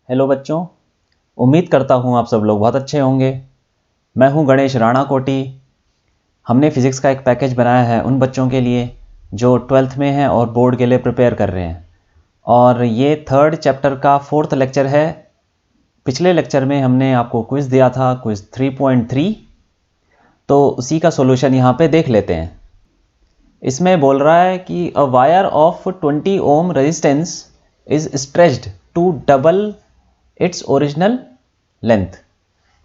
Hello बच्चों, उम्मीद करता हूँ आप सब लोग बहुत अच्छे होंगे। मैं हूँ गणेश राणा कोटी। हमने फिज़िक्स का एक पैकेज बनाया है उन बच्चों के लिए जो 12th में हैं और बोर्ड के लिए प्रिपेयर कर रहे हैं। और ये 3rd चैप्टर का 4th लेक्चर है। पिछले लेक्चर में हमने आपको क्विज़ दिया था, क्विज़ 3.3, तो उसी का सॉल्यूशन यहाँ पे देख लेते हैं। इसमें बोल रहा है कि a wire of 20 ohm resistance is stretched to double its original length.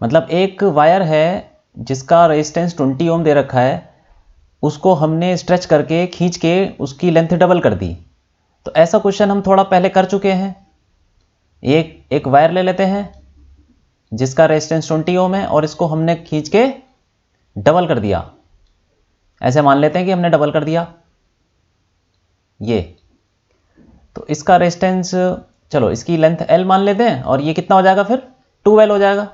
मतलब एक वायर है जिसका रेजिस्टेंस 20 ओम दे रखा है, उसको हमने स्ट्रेच करके खींच के उसकी लेंथ डबल कर दी। तो ऐसा क्वेश्चन हम थोड़ा पहले कर चुके हैं। एक वायर ले लेते हैं जिसका रेजिस्टेंस 20 ओम है और इसको हमने खींच के डबल कर दिया। ऐसे मान लेते हैं कि हमने डबल कर दिया ये। तो इसका रेजिस्टेंस, चलो इसकी लेंथ L मान लेते हैं और ये कितना हो जाएगा, फिर 2L हो जाएगा।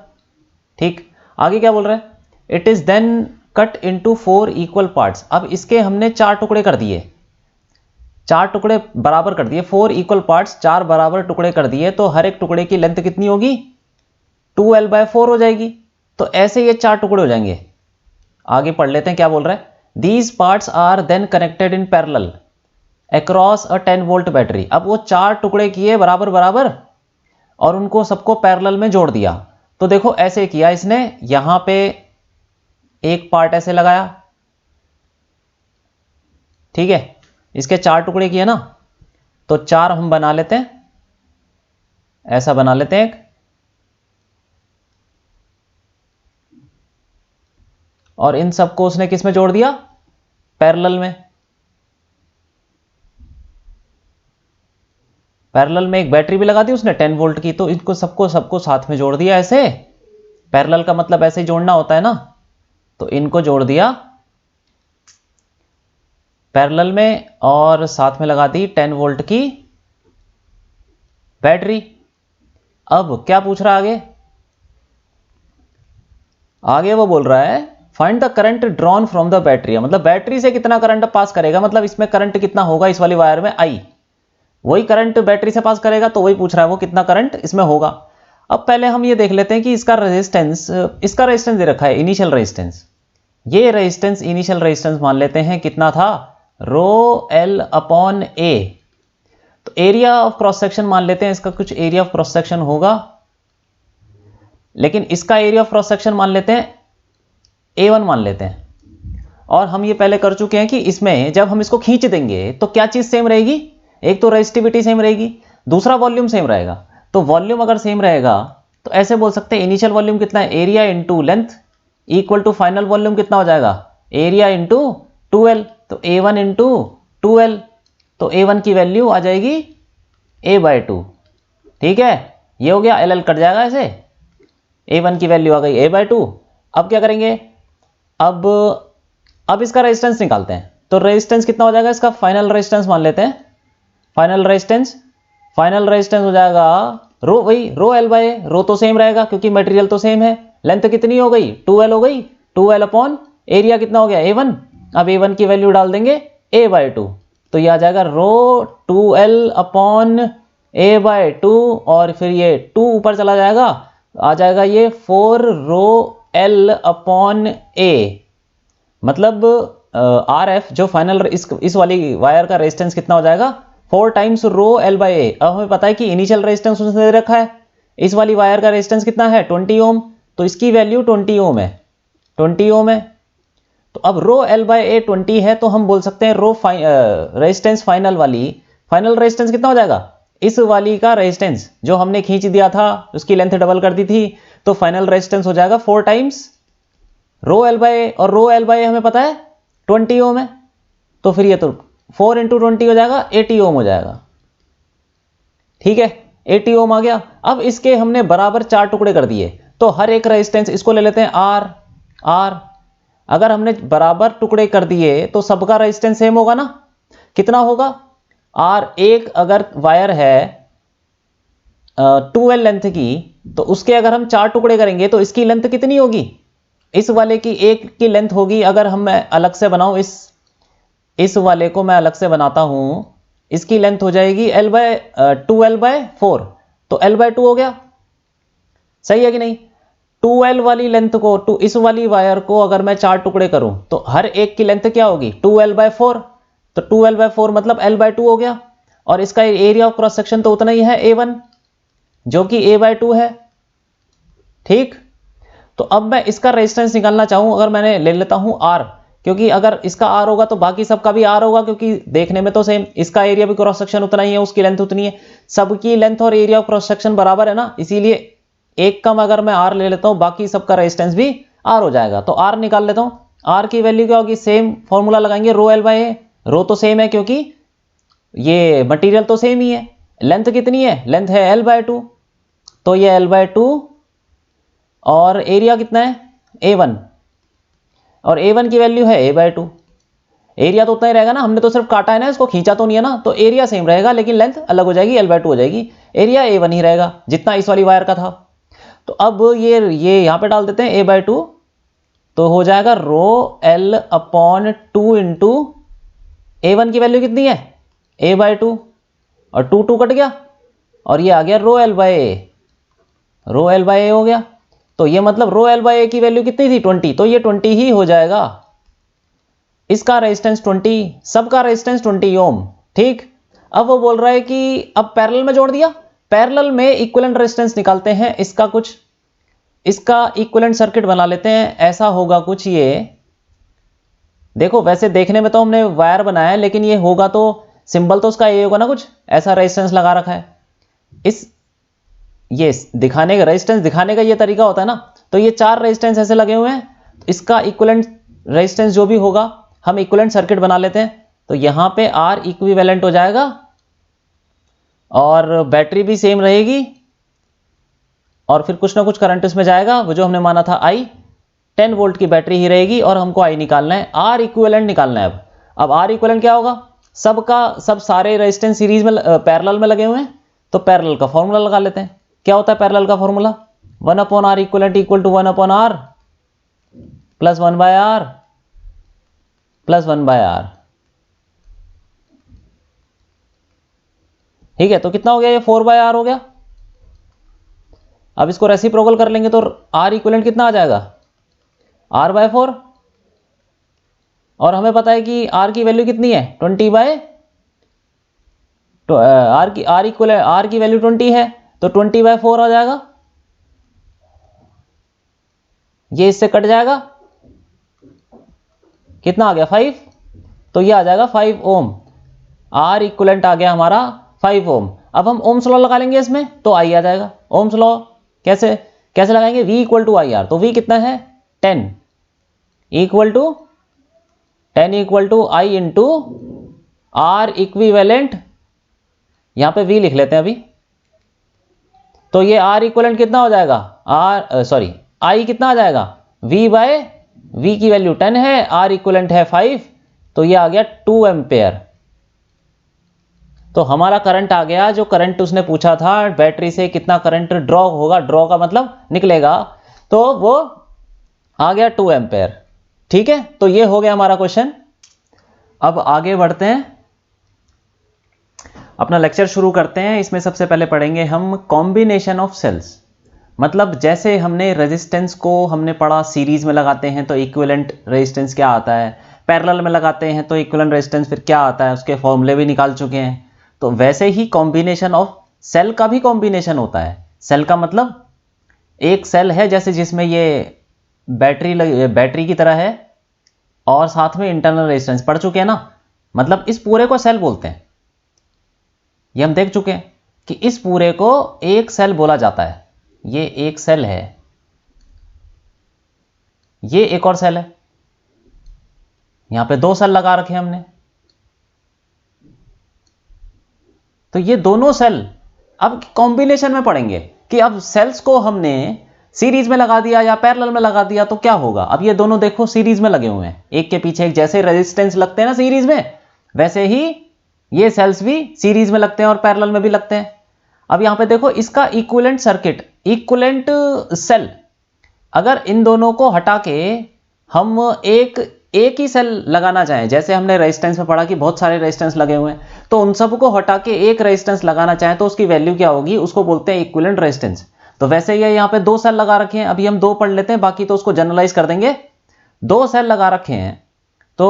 ठीक, आगे क्या बोल रहा है, it is then cut into 4 equal parts. अब इसके हमने 4 टुकड़े कर दिए, 4 टुकड़े बराबर कर दिए, 4 इक्वल पार्ट्स, 4 बराबर टुकड़े कर दिए। तो हर एक टुकड़े की लेंथ कितनी होगी, 2L/4 हो जाएगी। तो ऐसे ये 4 टुकड़े हो जाएंगे। आगे पढ़ लेते हैं क्या बोल रहा है। These parts are then connected in parallel across a 10 volt battery. अब वो 4 टुकड़े किए बराबर बराबर और उनको सबको पैरेलल में जोड़ दिया। तो देखो ऐसे किया इसने, यहां पे एक पार्ट ऐसे लगाया, ठीक है, इसके 4 टुकड़े किए ना, तो 4 हम बना लेते हैं, ऐसा बना लेते हैं एक। और इन सबको उसने किस में जोड़ दिया, पैरेलल में। पैरेलल में एक बैटरी भी लगा दी उसने 10 वोल्ट की। तो इनको सबको साथ में जोड़ दिया ऐसे। पैरेलल का मतलब ऐसे ही जोड़ना होता है ना, तो इनको जोड़ दिया पैरेलल में और साथ में लगा दी 10 वोल्ट की बैटरी। अब क्या पूछ रहा है आगे वो बोल रहा है find the current drawn from the battery. मतलब बैटरी से कितना करंट पास करेगा, मतलब इसमें करंट कितना होगा इस वाली वायर में, आई वही करंट बैटरी से पास करेगा। तो वही पूछ रहा है वो कितना करंट इसमें होगा। अब पहले हम ये देख लेते हैं कि इसका रेजिस्टेंस दे रखा है, इनिशियल रेजिस्टेंस। ये रेजिस्टेंस इनिशियल रेजिस्टेंस मान लेते हैं कितना था, ρL/A। तो एरिया ऑफ क्रॉस सेक्शन मान लेते हैं, इसका कुछ एरिया ऑफ क्रॉस सेक्शन होगा, लेकिन इसका एरिया ऑफ क्रॉस सेक्शन मान लेते हैं A1 मान लेते हैं। और हम ये पहले कर चुके हैं कि इसमें जब हम इसको खींच देंगे तो क्या चीज सेम रहेगी, एक तो रेजिस्टिविटी सेम रहेगी, दूसरा वॉल्यूम सेम रहेगा। तो वॉल्यूम अगर सेम रहेगा तो ऐसे बोल सकते हैं इनिशियल वॉल्यूम कितना है, area into length equal to final volume कितना हो जाएगा, एरिया इंटू 2L। तो A1 इंटू 2L, तो A1 की वैल्यू आ जाएगी A/2। ठीक है, ये हो गया, LL कट जाएगा ऐसे, A1 की वैल्यू आ गई A/2। अब क्या करेंगे, अब इसका रेजिस्टेंस निकालते हैं। तो रेजिस्टेंस कितना हो जाएगा इसका, फाइनल रेजिस्टेंस मान लेते हैं। फाइनल रेजिस्टेंस हो जाएगा वही ρL/A। रो तो सेम रहेगा क्योंकि मटेरियल तो सेम है। लेंथ कितनी हो गई, 2L हो गई, 2L अपॉन एरिया कितना हो गया A1। अब A1 की वैल्यू डाल देंगे A/2, तो ये आ जाएगा ρ2L/A/2 और फिर ये 2 ऊपर चला जाएगा, आ जाएगा ये 4ρL/A। मतलब RF जो फाइनल इस वाली वायर का रेजिस्टेंस कितना हो जाएगा, 4 टाइम्स ρL/A। अब हमें पता है कि इनिशियल रेजिस्टेंस उसने दे रखा है, इस वाली वायर का रेजिस्टेंस कितना है 20 ओम, तो इसकी वैल्यू 20 ओम है, 20 ओम है। तो अब ρL/A 20 है, तो हम बोल सकते हैं रेजिस्टेंस फाइनल रेजिस्टेंस कितना हो जाएगा, इस वाली का रेजिस्टेंस जो हमने खींच दिया था उसकी लेंथ डबल कर दी थी, तो फाइनल रेजिस्टेंस हो जाएगा 4 टाइम्स ρL/A। और ρL/A हमें पता है 20 ओम है, तो फिर ये तो 4 इंटू 20 हो जाएगा, 80 ओम हो जाएगा। ठीक है, 80 ओम आ गया। अब इसके हमने बराबर 4 टुकड़े कर दिए, तो हर एक रेजिस्टेंस, इसको ले लेते हैं R। अगर हमने बराबर टुकड़े कर दिए तो सबका रेजिस्टेंस सेम होगा ना, कितना होगा R। एक अगर वायर है 2L लेंथ की, तो उसके अगर हम 4 टुकड़े करेंगे तो इसकी लेंथ कितनी होगी, इस वाले की एक की लेंथ होगी। अगर हम मैं अलग से बनाऊं, इस वाले को मैं अलग से बनाता हूं, इसकी लेंथ हो जाएगी 2L/4। तो L/2 हो गया, सही है कि नहीं। 2L वाली लेंथ को इस वाली वायर को अगर मैं 4 टुकड़े करूं तो हर एक की लेंथ क्या होगी 2L/4, तो 2L/4 मतलब L/2 हो गया। और इसका एरिया ऑफ क्रॉस सेक्शन तो उतना ही है A1 जो कि A/2 है, ठीक। तो अब मैं इसका रेजिस्टेंस निकालना चाहूं, अगर मैंने ले लेता हूं R, क्योंकि अगर इसका R होगा तो बाकी सबका भी R होगा, क्योंकि देखने में तो सेम, इसका एरिया भी क्रॉस सेक्शन उतना ही है, उसकी लेंथ उतनी है, सबकी लेंथ और एरिया ऑफ क्रॉस सेक्शन बराबर है ना, इसीलिए एक कम अगर मैं R ले लेता हूं बाकी सबका रेजिस्टेंस भी R हो जाएगा। तो R निकाल लेता हूं। R की वैल्यू क्या होगी, सेम फॉर्मूला लगाएंगे, रो L/A, रो तो सेम है क्योंकि ये मटेरियल तो सेम ही है। लेंथ कितनी है, लेंथ है L/2, तो ये L/2 और एरिया कितना है A1, और A1 की वैल्यू है A/2। एरिया तो उतना ही रहेगा ना, हमने तो सिर्फ काटा है ना, इसको खींचा तो नहीं है ना, तो एरिया सेम रहेगा लेकिन लेंथ अलग हो जाएगी, L/2 हो जाएगी। एरिया A1 ही रहेगा जितना इस वाली वायर का था। तो अब ये यहां पे डाल देते हैं A/2, तो हो जाएगा रो L/2 इंटू A1 की वैल्यू कितनी है A/2, और 2 कट गया और ये आ गया रो L/A, रो L/A हो गया। तो ये मतलब रो L/A की वैल्यू कितनी थी 20, तो ये 20 ही हो जाएगा। इसका रेजिस्टेंस 20, सबका रेजिस्टेंस 20 ओम, ठीक। अब वो बोल रहा है कि अब पैरेलल में जोड़ दिया, पैरेलल में इक्विवेलेंट रेजिस्टेंस निकालते हैं, इसका इक्विवेलेंट सर्किट बना लेते हैं। ऐसा होगा कुछ, ये देखो वैसे देखने में तो हमने वायर बनाया है लेकिन ये होगा तो सिंबल तो उसका ये होगा ना, कुछ ऐसा रेजिस्टेंस लगा रखा है। ये दिखाने का रेजिस्टेंस दिखाने का ये तरीका होता है ना। तो ये 4 रेजिस्टेंस ऐसे लगे हुए हैं, इसका इक्विवेलेंट रेजिस्टेंस जो भी होगा हम इक्विवेलेंट सर्किट बना लेते हैं। तो यहां पे R इक्विवेलेंट हो जाएगा और बैटरी भी सेम रहेगी, और फिर कुछ ना कुछ करंट इसमें जाएगा, वो जो हमने माना था I, 10 वोल्ट की बैटरी ही रहेगी, और हमको I निकालना है, R इक्विवेलेंट निकालना है। अब R इक्विवेलेंट क्या होगा, सब सारे रेजिस्टेंस सीरीज में पैरेलल में लगे हुए हैं, तो पैरेलल का फॉर्मूला लगा लेते हैं। क्या होता है पैरेलल का formula, 1/R equivalent equal to 1/R plus 1/R plus 1/R, ठीक है। तो कितना हो गया, ये 4/R हो गया। अब इसको रेसिप्रोकल कर लेंगे तो R इक्विवेलेंट कितना आ जाएगा, R/4, और हमें पता है कि R की वैल्यू कितनी है 20/, R की वैल्यू 20 है, तो 20/4 आ जाएगा, ये इससे कट जाएगा, कितना आ गया 5, तो ये आ जाएगा 5 ओम। R इक्विवेलेंट आ गया हमारा 5 ओम। अब हम ओम्स लॉ लगा लेंगे इसमें, तो I आ जाएगा। ओम्स लॉ कैसे लगाएंगे, V इक्वल टू IR, तो V कितना है 10 equal to I into R equivalent, यहां पे V लिख लेते हैं अभी। तो ये R इक्विवेलेंट कितना हो जाएगा, I कितना आ जाएगा, V की वैल्यू 10 है, R इक्विवेलेंट है 5, तो ये आ गया 2 एम्पेयर। तो हमारा करंट आ गया, जो करंट उसने पूछा था बैटरी से कितना करंट ड्रॉ होगा, ड्रॉ का मतलब निकलेगा, तो वो आ गया 2 एम्पेयर, ठीक है। तो ये हो गया हमारा क्वेश्चन। अब आगे बढ़ते हैं, अपना लेक्चर शुरू करते हैं। इसमें सबसे पहले पढ़ेंगे हम कॉम्बिनेशन ऑफ सेल्स, मतलब जैसे हमने रेजिस्टेंस को हमने पढ़ा, सीरीज में लगाते हैं तो इक्विवेलेंट रेजिस्टेंस क्या आता है, पैरेलल में लगाते हैं तो इक्विवेलेंट रेजिस्टेंस फिर क्या आता है, उसके फॉर्मूले भी निकाल चुके हैं। तो वैसे ही कॉम्बिनेशन ऑफ सेल का भी कॉम्बिनेशन होता है। सेल का मतलब एक सेल है जैसे जिसमें ये बैटरी की तरह है और साथ में इंटरनल रेजिस्टेंस पढ़ चुके हैं ना, मतलब इस पूरे को सेल बोलते हैं। ये हम देख चुके हैं कि इस पूरे को एक सेल बोला जाता है। ये एक सेल है, ये एक और सेल है, यहां पे 2 सेल लगा रखे हैं हमने। तो ये दोनों सेल अब कॉम्बिनेशन में पढ़ेंगे कि अब सेल्स को हमने सीरीज में लगा दिया या पैरेलल में लगा दिया तो क्या होगा। अब ये दोनों देखो सीरीज में लगे हुए हैं, एक के पीछे एक, जैसे रेजिस्टेंस लगते हैं ना सीरीज में, वैसे ही ये सेल्स भी सीरीज में लगते हैं और पैरेलल में भी लगते हैं। अब यहां पे देखो इसका इक्विवेलेंट सर्किट, इक्विवेलेंट सेल, अगर इन दोनों को हटा के हम एक एक ही सेल लगाना चाहें, जैसे हमने रेजिस्टेंस में पढ़ा कि बहुत सारे रेजिस्टेंस लगे हुए हैं, तो उन सबको हटा के एक रेजिस्टेंस लगाना चाहें तो उसकी वैल्यू क्या होगी, उसको बोलते हैं इक्विवेलेंट रेजिस्टेंस। तो वैसे ये यहाँ पे 2 सेल लगा रखे हैं, अभी हम 2 पढ़ लेते हैं, बाकी तो उसको जनरलाइज कर देंगे। 2 सेल लगा रखे हैं तो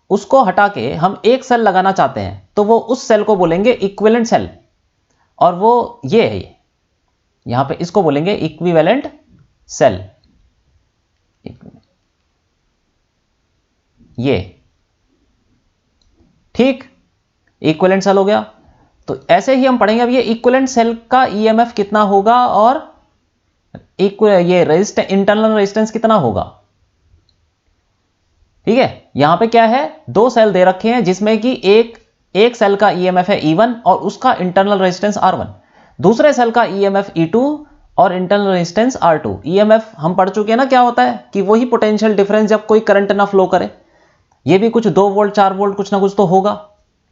उसको हटा के हम एक सेल लगाना चाहते हैं, तो वो उस सेल को बोलेंगे इक्विवेलेंट सेल, और वो ये है, यहां पे इसको बोलेंगे इक्विवेलेंट सेल। ये ठीक, इक्विवेलेंट सेल हो गया। तो ऐसे ही हम पढ़ेंगे अब ये इक्विवेलेंट सेल का ईएमएफ कितना होगा और ये रेजिस्टेंस, इंटरनल रेजिस्टेंस कितना होगा। ठीक है, यहां पे क्या है, 2 सेल दे रखे हैं जिसमें कि एक सेल का ईएमएफ है E1 और उसका इंटरनल रेजिस्टेंस R1, दूसरे सेल का ईएमएफ E2 और इंटरनल रेजिस्टेंस R2। ईएमएफ हम पढ़ चुके हैं ना, क्या होता है कि वही पोटेंशियल डिफरेंस जब कोई करंट ना फ्लो करे, ये भी कुछ 2 वोल्ट 4 वोल्ट कुछ ना कुछ तो होगा।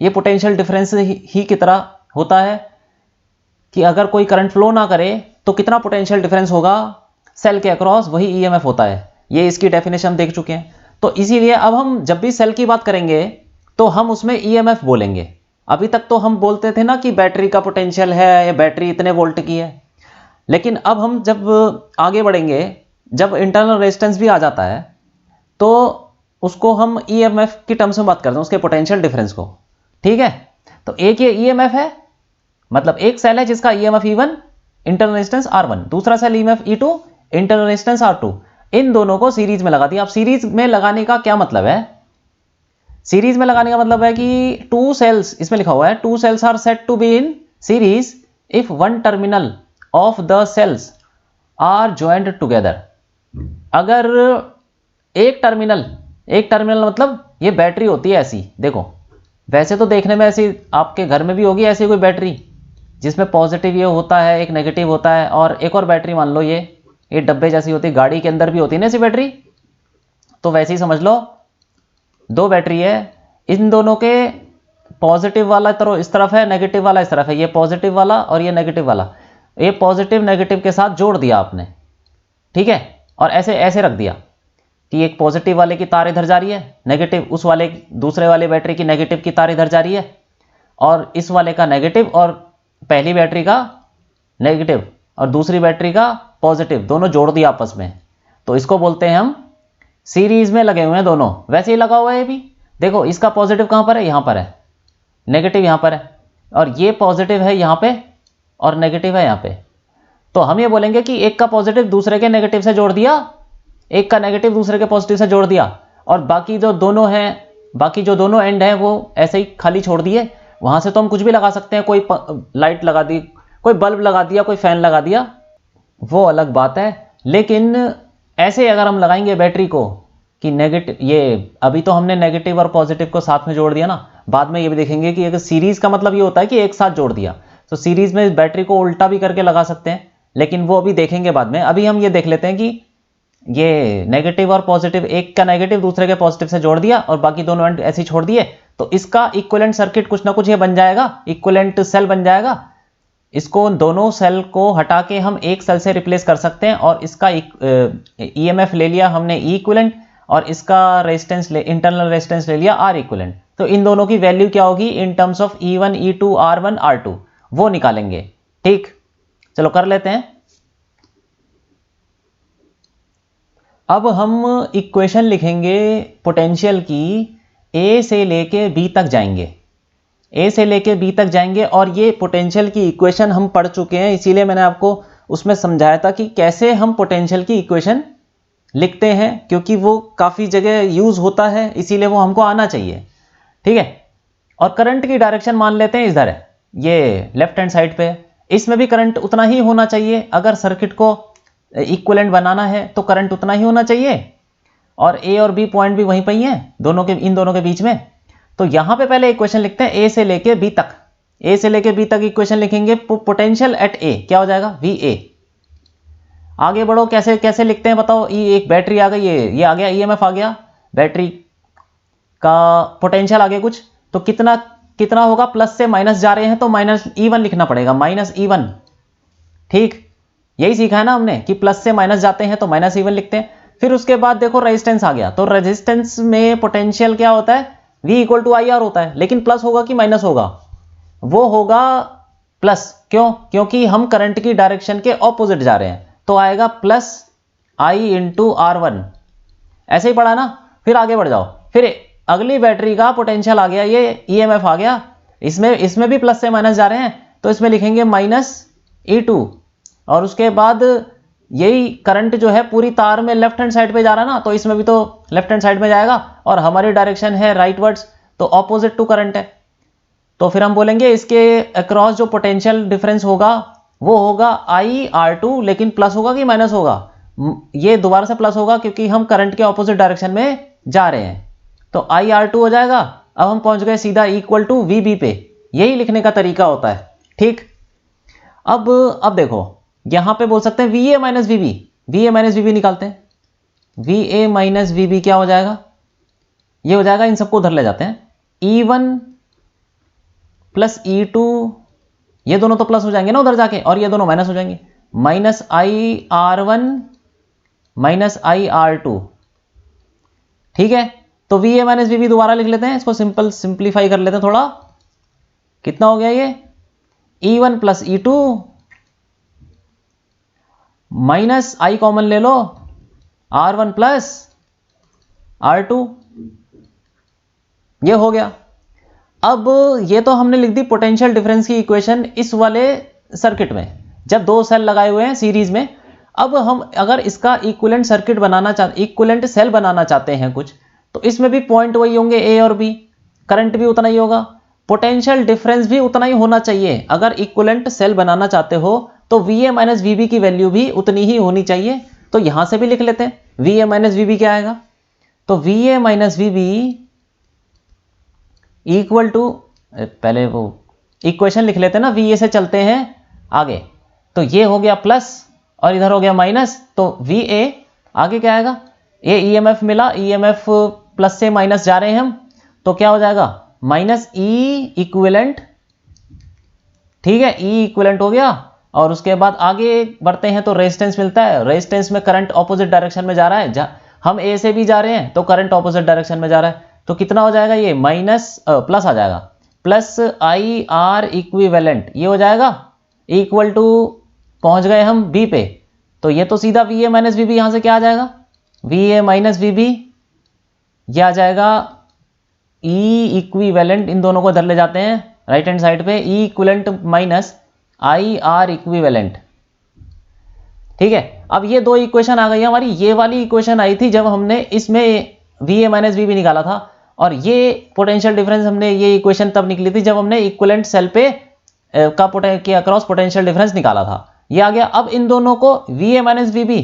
ये पोटेंशियल डिफरेंस ही की तरह होता है कि अगर कोई करंट फ्लो ना करे तो कितना पोटेंशियल डिफरेंस होगा सेल के अक्रॉस, वही ईएमएफ होता है। ये इसकी डेफिनेशन हम देख चुके हैं। तो इसीलिए अब हम जब भी सेल की बात करेंगे तो हम उसमें ईएमएफ बोलेंगे। अभी तक तो हम बोलते थे ना कि बैटरी का पोटेंशियल है, या बैटरी इतने वोल्ट की है, लेकिन अब हम जब आगे बढ़ेंगे, जब इंटरनल रेजिस्टेंस भी आ जाता है तो उसको हम ईएमएफ की टर्म्स में बात करते हैं, उसके पोटेंशियल डिफरेंस को। ठीक है, तो एक ये ईएमएफ है, मतलब एक सेल है जिसका EMF E1 internal resistance R1, दूसरा cell EMF E2 internal resistance R2। इन दोनों को सीरीज में लगा दिया। अब सीरीज में लगाने का क्या मतलब है, सीरीज में लगाने का मतलब है कि 2 सेल्स, इसमें लिखा हुआ है 2 cells are set to be in series if 1 terminal of the cells are joint together. अगर एक टर्मिनल मतलब ये बैटरी होती है ऐसी, देखो वैसे तो देखने में ऐसी आपके घर में भी होगी ऐसी कोई बैटरी जिसमें पॉजिटिव ये होता है, एक नेगेटिव होता है, और एक और बैटरी मान लो ये डब्बे जैसी होती है, गाड़ी के अंदर भी होती है ना ऐसी बैटरी। तो वैसे ही समझ लो 2 बैटरी है, इन दोनों के पॉजिटिव वाला तरफ इस तरफ है, नेगेटिव वाला इस तरफ है, ये पॉजिटिव वाला और ये नेगेटिव वाला, ये पॉजिटिव नेगेटिव के साथ जोड़ दिया आपने। ठीक है, और ऐसे ऐसे रख दिया कि एक पॉजिटिव वाले की तार इधर जा रही है, नेगेटिव उस वाले दूसरे वाले बैटरी की नेगेटिव की तार इधर जा रही है, और इस वाले का नेगेटिव और पहली बैटरी का नेगेटिव और दूसरी बैटरी का पॉजिटिव दोनों जोड़ दिया आपस में। तो इसको बोलते हैं हम सीरीज में लगे हुए हैं दोनों। वैसे ही लगा हुआ है भी, देखो इसका पॉजिटिव कहां पर है, यहां पर है, नेगेटिव यहां पर है, और ये पॉजिटिव है यहां पे और नेगेटिव है यहां पे। तो हम ये बोलेंगे कि एक का पॉजिटिव दूसरे के नेगेटिव से जोड़ दिया, एक का नेगेटिव दूसरे के पॉजिटिव से जोड़ दिया, और बाकी जो दोनों एंड हैं वो ऐसे ही खाली छोड़ दिए। वहां से तो हम कुछ भी लगा सकते हैं, कोई लाइट लगा दी, कोई बल्ब लगा दिया, कोई फैन लगा दिया, वो अलग बात है। लेकिन ऐसे अगर हम लगाएंगे बैटरी को कि नेगेटिव, ये अभी तो हमने नेगेटिव और पॉजिटिव को साथ में जोड़ दिया ना, बाद में ये भी देखेंगे कि अगर सीरीज का मतलब ये होता है कि एक साथ जोड़ दिया, तो सीरीज में बैटरी को उल्टा भी करके लगा सकते हैं, लेकिन वो अभी देखेंगे बाद में। अभी हम ये देख लेते हैं कि ये नेगेटिव और पॉजिटिव, एक का नेगेटिव दूसरे के पॉजिटिव से जोड़ दिया और बाकी दोनों एंड ऐसे छोड़ दिए, तो इसका इक्विवेलेंट सर्किट कुछ ना कुछ ये बन जाएगा, इक्विवेलेंट सेल बन जाएगा। इसको दोनों सेल को हटा के हम एक सेल से रिप्लेस कर सकते हैं, और इसका ईएमएफ ले लिया हमने ई इक्विवेलेंट, और इसका रेजिस्टेंस इंटरनल रेजिस्टेंस ले लिया आर इक्विवेलेंट। तो इन दोनों की वैल्यू क्या होगी in terms of E1 E2 R1 R2, वो निकालेंगे। ठीक, चलो कर लेते हैं। अब हम इक्वेशन लिखेंगे पोटेंशियल की, ए से लेके बी तक जाएंगे, ए से लेके बी तक जाएंगे, और ये पोटेंशियल की इक्वेशन हम पढ़ चुके हैं, इसीलिए मैंने आपको उसमें समझाया था कि कैसे हम पोटेंशियल की इक्वेशन लिखते हैं, क्योंकि वो काफ़ी जगह यूज़ होता है, इसीलिए वो हमको आना चाहिए। ठीक है, और करंट की डायरेक्शन मान लेते हैं इधर है, ये लेफ्ट हैंड साइड पे, इसमें भी करंट उतना ही होना चाहिए। अगर सर्किट को इक्विवेलेंट बनाना है तो करंट उतना ही होना चाहिए, और ए और बी पॉइंट भी वहीं पर ही है इन दोनों के बीच में। तो यहां पे पहले इक्वेशन लिखते हैं ए से लेके बी तक, ए से लेके बी तक इक्वेशन लिखेंगे, पोटेंशियल एट ए क्या हो जाएगा VA। आगे बढ़ो, कैसे कैसे लिखते हैं बताओ। एक बैटरी आ गई, ये आ गया, ईएमएफ आ गया, बैटरी का पोटेंशियल आ गया कुछ, तो कितना होगा, प्लस से माइनस जा रहे हैं तो -E1 लिखना पड़ेगा, -E1। ठीक, यही सीखा है ना हमने कि प्लस से माइनस जाते हैं तो -E1 लिखते हैं। फिर उसके बाद देखो रेजिस्टेंस आ गया, तो रेजिस्टेंस में पोटेंशियल क्या होता है, V equal to I R होता है, लेकिन प्लस होगा कि माइनस होगा, वो होगा प्लस। क्यों? क्योंकि हम करंट की डायरेक्शन के ऑपोजिट जा रहे हैं, तो आएगा plus I into R one. ऐसे ही पढ़ा ना। फिर आगे बढ़ जाओ, फिर अगली बैटरी का पोटेंशियल आ गया, ये ईएमएफ आ गया, इसमें भी प्लस से माइनस जा रहे हैं, तो इसमें लिखेंगे माइनस E2। और उसके बाद यही करंट जो है पूरी तार में लेफ्ट हैंड साइड पे जा रहा है ना, तो इसमें भी तो लेफ्ट हैंड साइड में जाएगा, और हमारी डायरेक्शन है राइटवर्ड्स, तो ऑपोजिट टू करंट है। तो फिर हम बोलेंगे इसके अक्रॉस जो पोटेंशियल डिफरेंस होगा वो होगा IR2, लेकिन प्लस होगा कि माइनस होगा, ये दोबारा से प्लस होगा क्योंकि हम करंट के ऑपोजिट डायरेक्शन में जा रहे हैं, तो IR2 हो जाएगा। अब हम पहुंच गए सीधा इक्वल टू VB पे, यही लिखने का तरीका होता है, ठीक। अब देखो यहां पे बोल सकते हैं VA minus VB, VA minus VB निकालते हैं, VA माइनस VB क्या हो जाएगा, ये हो जाएगा, इन सबको उधर ले जाते हैं, E1 प्लस E2, ये दोनों तो प्लस हो जाएंगे ना उधर जाके, और ये दोनों माइनस हो जाएंगे, माइनस IR1 माइनस IR2, ठीक है। तो VA माइनस VB दोबारा लिख लेते हैं, इसको सिंप्लीफाई कर लेते हैं थोड़ा, कितना हो गया ये, E1 plus E2 minus I common ले लो, R1 प्लस R2, ये हो गया। अब ये तो हमने लिख दी पोटेंशियल डिफरेंस की इक्वेशन इस वाले सर्किट में, जब दो सेल लगाए हुए हैं सीरीज में। अब हम अगर इसका इक्विवेलेंट सर्किट बनाना चाहते, इक्विवेलेंट सेल बनाना चाहते हैं कुछ, तो इसमें भी पॉइंट वही होंगे A और B, करंट भी उतना ही होगा, पोटेंशियल डिफरेंस भी उतना ही होना चाहिए। अगर इक्विवेलेंट सेल बनाना चाहते हो तो VA माइनस VB की वैल्यू भी उतनी ही होनी चाहिए। तो यहां से भी लिख लेते हैं, VA माइनस VB क्या आएगा, तो VA minus VB equal to, पहले वो इक्वेशन लिख लेते हैं ना, VA से चलते हैं आगे, तो ये हो गया प्लस और इधर हो गया माइनस, तो VA आगे क्या आएगा, ये EMF मिला, EMF प्लस से माइनस जा रहे हैं हम, तो क्या हो जाएगा माइनस E इक्विवेलेंट, ठीक है, E इक्विवेलेंट हो गया। और उसके बाद आगे बढ़ते हैं तो रेजिस्टेंस मिलता है, रेजिस्टेंस में करंट ऑपोजिट डायरेक्शन में जा रहा है, हम A से भी जा रहे हैं तो करंट ऑपोजिट डायरेक्शन में जा रहा है, तो कितना हो जाएगा ये माइनस प्लस आ जाएगा, प्लस IR इक्विवेलेंट, ये हो जाएगा इक्वल टू, पहुंच गए हम B पे, तो ये तो सीधा VA माइनस VB, यहां से क्या आ जाएगा, VA माइनस VB, यह आ जाएगा E इक्विवेलेंट, इन दोनों को इधर ले जाते हैं राइट हैंड साइड पे, E equivalent minus IR equivalent, ठीक है। अब ये दो इक्वेशन आ गई हमारी, ये वाली इक्वेशन आई थी जब हमने इसमें VA माइनस VB निकाला था, और ये पोटेंशियल डिफरेंस हमने, ये इक्वेशन तब निकली थी जब हमने इक्विवेलेंट सेल पे के अक्रॉस पोटेंशियल डिफरेंस निकाला था, ये आ गया। अब इन दोनों को VA माइनस VB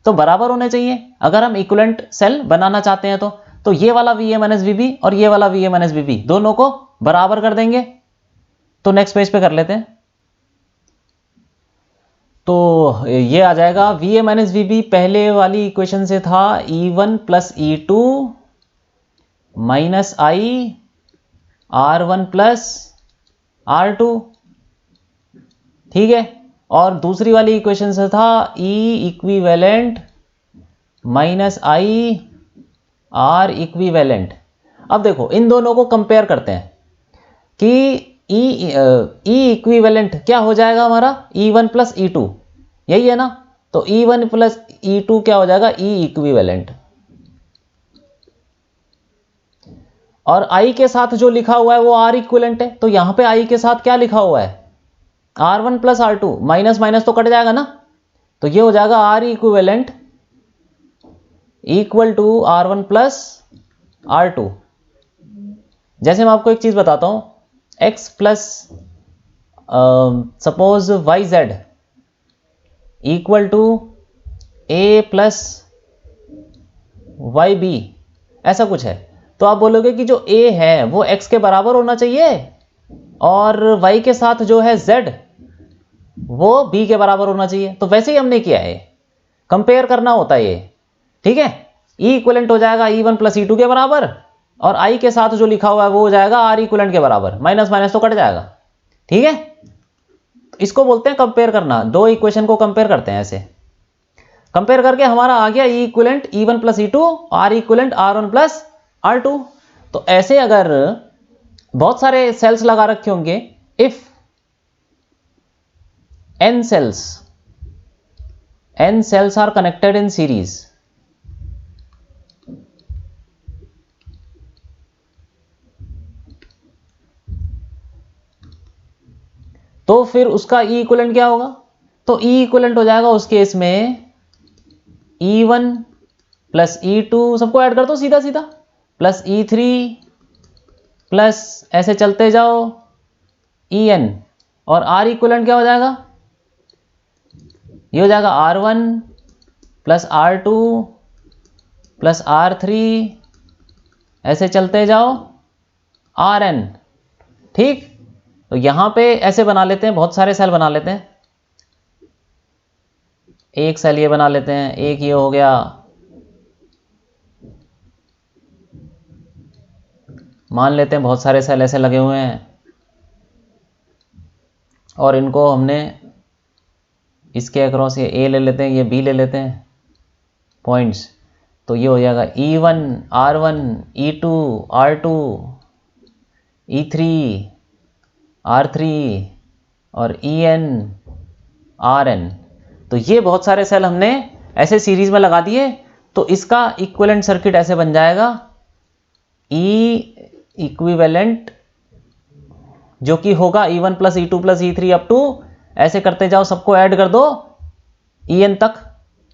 तो बराबर होने चाहिए अगर हम इक्विवेलेंट सेल बनाना चाहते हैं, तो ये वाला VA माइनस VB और ये वाला VA माइनस VB दोनों को बराबर कर देंगे। तो नेक्स्ट पेज पे कर लेते हैं, तो ये आ जाएगा VA माइनस VB पहले वाली इक्वेशन से था E1 plus E2 minus I R1 plus R2, ठीक है। और दूसरी वाली इक्वेशन से था E equivalent minus I R equivalent. अब देखो इन दोनों को कंपेयर करते हैं कि E इक्विवेलेंट क्या हो जाएगा हमारा, E1 प्लस E2, यही है ना, तो E1 प्लस E2 क्या हो जाएगा, E इक्विवेलेंट। और I के साथ जो लिखा हुआ है वो R इक्विवेलेंट है, तो यहां पे I के साथ क्या लिखा हुआ है, R1 plus R2, minus minus तो कट जाएगा ना, तो ये हो जाएगा R equivalent equal to R1 plus R2। जैसे मैं आपको एक चीज बताता हूं, x plus suppose YZ equal to A plus YB, ऐसा कुछ है, तो आप बोलोगे कि जो A है वो x के बराबर होना चाहिए और y के साथ जो है z वो b के बराबर होना चाहिए। तो वैसे ही हमने किया है, कंपेयर करना होता है ये, ठीक है। E इक्विवेलेंट हो जाएगा E1 प्लस E2 के बराबर, और I के साथ जो लिखा हुआ है वो हो जाएगा R इक्विवेलेंट के बराबर, माइनस माइनस तो कट जाएगा, ठीक है। तो इसको बोलते हैं कंपेयर करना, दो इक्वेशन को कंपेयर करते हैं ऐसे। कंपेयर करके हमारा आ गया E equivalent E1 plus E2, R equivalent R1 plus R2। तो ऐसे अगर बहुत सारे सेल्स लगा रखे होंगे, if n cells are connected in series, तो फिर उसका ई इक्विवेलेंट क्या होगा? तो ई इक्विवेलेंट हो जाएगा उस केस में E1 प्लस E2, सबको ऐड कर दो सीधा सीधा, प्लस E3 प्लस ऐसे चलते जाओ En, और आर इक्विवेलेंट क्या हो जाएगा? ये हो जाएगा R1 plus R2 plus R3, ऐसे चलते जाओ Rn। ठीक, तो यहां पे ऐसे बना लेते हैं, बहुत सारे सेल बना लेते हैं। एक सेल ये बना लेते हैं, एक ये हो गया, मान लेते हैं बहुत सारे सेल ऐसे लगे हुए हैं, और इनको हमने इसके अक्रॉस ये ए ले लेते हैं, ये बी ले लेते हैं पॉइंट्स। तो ये हो जाएगा E1 R1 E2 R2 E3 R3 और En Rn। तो ये बहुत सारे सेल हमने ऐसे सीरीज में लगा दिए। तो इसका इक्विवेलेंट सर्किट ऐसे बन जाएगा, E इक्विवेलेंट जो कि होगा E1 plus E2 plus E3 up to, ऐसे करते जाओ, सबको ऐड कर दो En तक,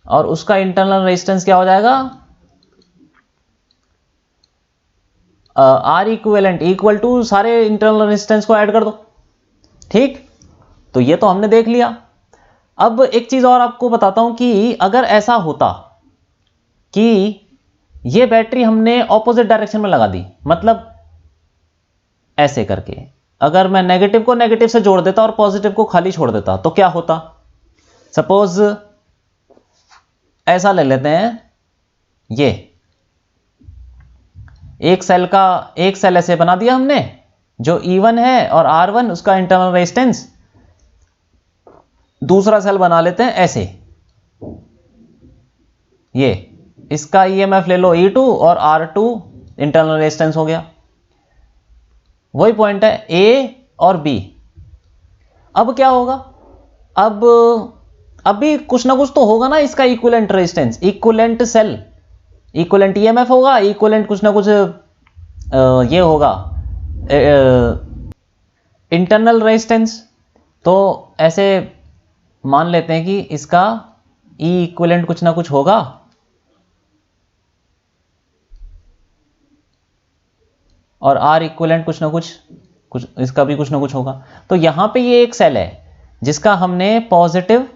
और उसका इंटरनल रेजिस्टेंस क्या हो जाएगा? आर इक्विवेलेंट इक्वल टू सारे इंटरनल रेजिस्टेंस को ऐड कर दो। ठीक, तो ये तो हमने देख लिया। अब एक चीज और आपको बताता हूं कि अगर ऐसा होता कि ये बैटरी हमने ऑपोजिट डायरेक्शन में लगा दी, मतलब ऐसे करके, अगर मैं नेगेटिव को नेगेटिव से जोड़ देता और पॉजिटिव को खाली छोड़ देता, तो क्या होता? सपोज ऐसा ले लेते हैं, ये एक सेल ऐसे बना दिया हमने, जो E1 है और R1 उसका इंटरनल रेजिस्टेंस। दूसरा सेल बना लेते हैं ऐसे, ये इसका EMF ले लो E2 और R2 इंटरनल रेजिस्टेंस हो गया। वही पॉइंट है A और B। अब क्या होगा? अब भी कुछ ना कुछ तो होगा ना इसका equivalent resistance, equivalent cell, equivalent EMF होगा, इक्विवेलेंट कुछ ना कुछ ये होगा इंटरनल रेजिस्टेंस। तो ऐसे मान लेते हैं कि इसका E इक्विवेलेंट कुछ ना कुछ होगा, और R इक्विवेलेंट कुछ ना कुछ इसका भी कुछ ना कुछ होगा। तो यहां पे ये एक सेल है जिसका हमने पॉजिटिव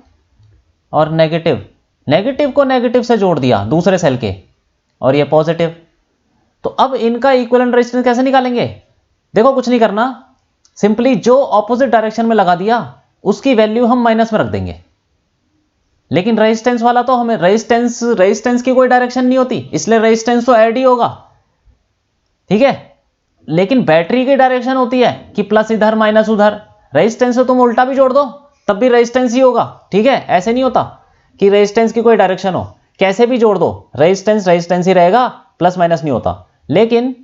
और नेगेटिव को नेगेटिव से जोड़ दिया दूसरे सेल के, और ये पॉजिटिव। तो अब इनका इक्विवेलेंट रेजिस्टेंस कैसे निकालेंगे? देखो, कुछ नहीं करना, सिंपली जो ऑपोजिट डायरेक्शन में लगा दिया उसकी वैल्यू हम माइनस में रख देंगे। लेकिन रेजिस्टेंस वाला तो हमें रेजिस्टेंस की कोई डायरेक्शन नहीं होती, इसलिए रेजिस्टेंस तो ऐड ही होगा। ठीक है, लेकिन बैटरी की डायरेक्शन होती है कि प्लस इधर माइनस उधर। रेजिस्टेंस से तुम उल्टा भी जोड़ दो तब भी रेजिस्टेंस ही होगा। ठीक है, ऐसे नहीं होता कि रेजिस्टेंस की कोई डायरेक्शन हो, कैसे भी जोड़ दो रेजिस्टेंस ही रहेगा, प्लस माइनस नहीं होता। लेकिन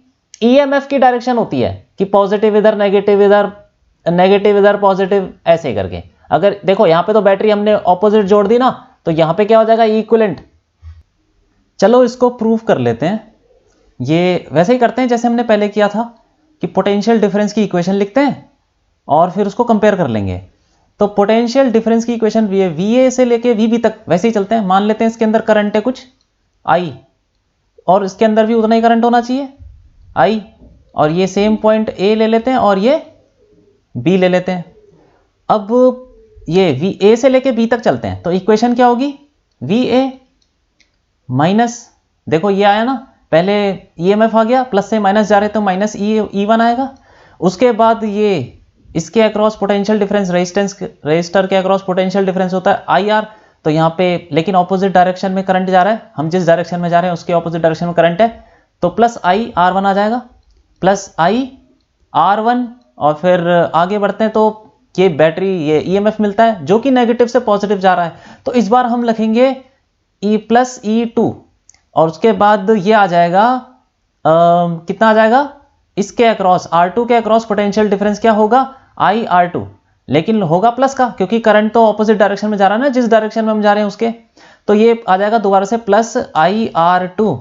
EMF की डायरेक्शन होती है कि पॉजिटिव इधर नेगेटिव इधर पॉजिटिव, ऐसे करके। अगर देखो यहां पे तो बैटरी हमने ऑपोजिट जोड़ दी ना, तो यहां पे क्या हो जाएगा? इक्विवेलेंट। चलो इसको प्रूव कर लेते हैं। ये वैसे ही करते हैं जैसे हमने पहले किया था कि पोटेंशियल डिफरेंस की इक्वेशन लिखते हैं और फिर उसको कंपेयर कर लेंगे। तो पोटेंशियल डिफरेंस की इक्वेशन VA से लेके VB तक वैसे ही चलते हैं। मान लेते हैं इसके अंदर करंट है कुछ I, और इसके अंदर भी उतना ही करंट होना चाहिए I, और ये सेम पॉइंट A ले लेते हैं और ये B ले लेते हैं। अब ये VA से लेके B तक चलते हैं, तो इक्वेशन क्या होगी? VA माइनस, देखो ये आया ना, पहले EMF आ गया, प्लस से माइनस जा रहे तो माइनस E1 आएगा। उसके बाद ये इसके अक्रॉस पोटेंशियल डिफरेंस, रेजिस्टर के अक्रॉस पोटेंशियल डिफरेंस होता है IR। तो यहाँ पे लेकिन ऑपोजिट डायरेक्शन में करंट जा रहा है, हम जिस डायरेक्शन में जा रहे हैं उसके ऑपोजिट डायरेक्शन में करंट है, तो प्लस I R1 आ जाएगा, प्लस I R1। और फिर आगे बढ़ते हैं तो ये बैटरी, ये EMF मिलता है जो कि नेगेटिव से पॉजिटिव जा रहा है। तो इस बार हम लिखेंगे ई प्लस E2 और उसके बाद ये आ जाएगा कितना आ जाएगा, इसके अक्रॉस R2 के अक्रॉस पोटेंशियल डिफरेंस क्या होगा, IR2, लेकिन होगा प्लस का क्योंकि करंट तो ऑपोजिट डायरेक्शन में जा रहा है ना, जिस डायरेक्शन में हम जा रहे हैं उसके। तो ये आ जाएगा दोबारा से प्लस IR2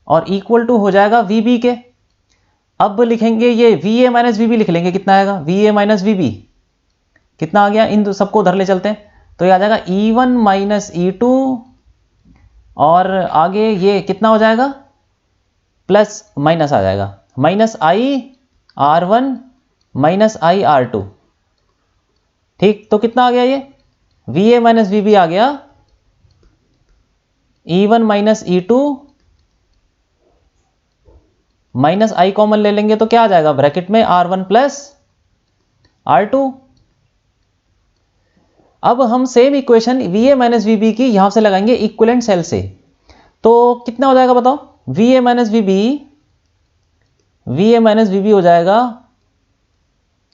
और इक्वल टू हो जाएगा VB के। अब लिखेंगे ये VA माइनस VB लिख लेंगे, कितना आएगा VA माइनस VB, कितना आ गया, इन सबको उधर ले चलते हैं तो ये आ जाएगा E1 माइनस E2 और आगे ये कितना हो जाएगा, प्लस माइनस आ जाएगा, माइनस IR1 माइनस IR2। ठीक, तो कितना आ गया ये VA माइनस VB आ गया E1 minus E2 minus I common ले लेंगे तो क्या आ जाएगा ब्रैकेट में R1 प्लस R2। अब हम same equation VA minus VB की यहां से लगाएंगे इक्विवेलेंट सेल से, तो कितना हो जाएगा बताओ, VA माइनस VB हो जाएगा,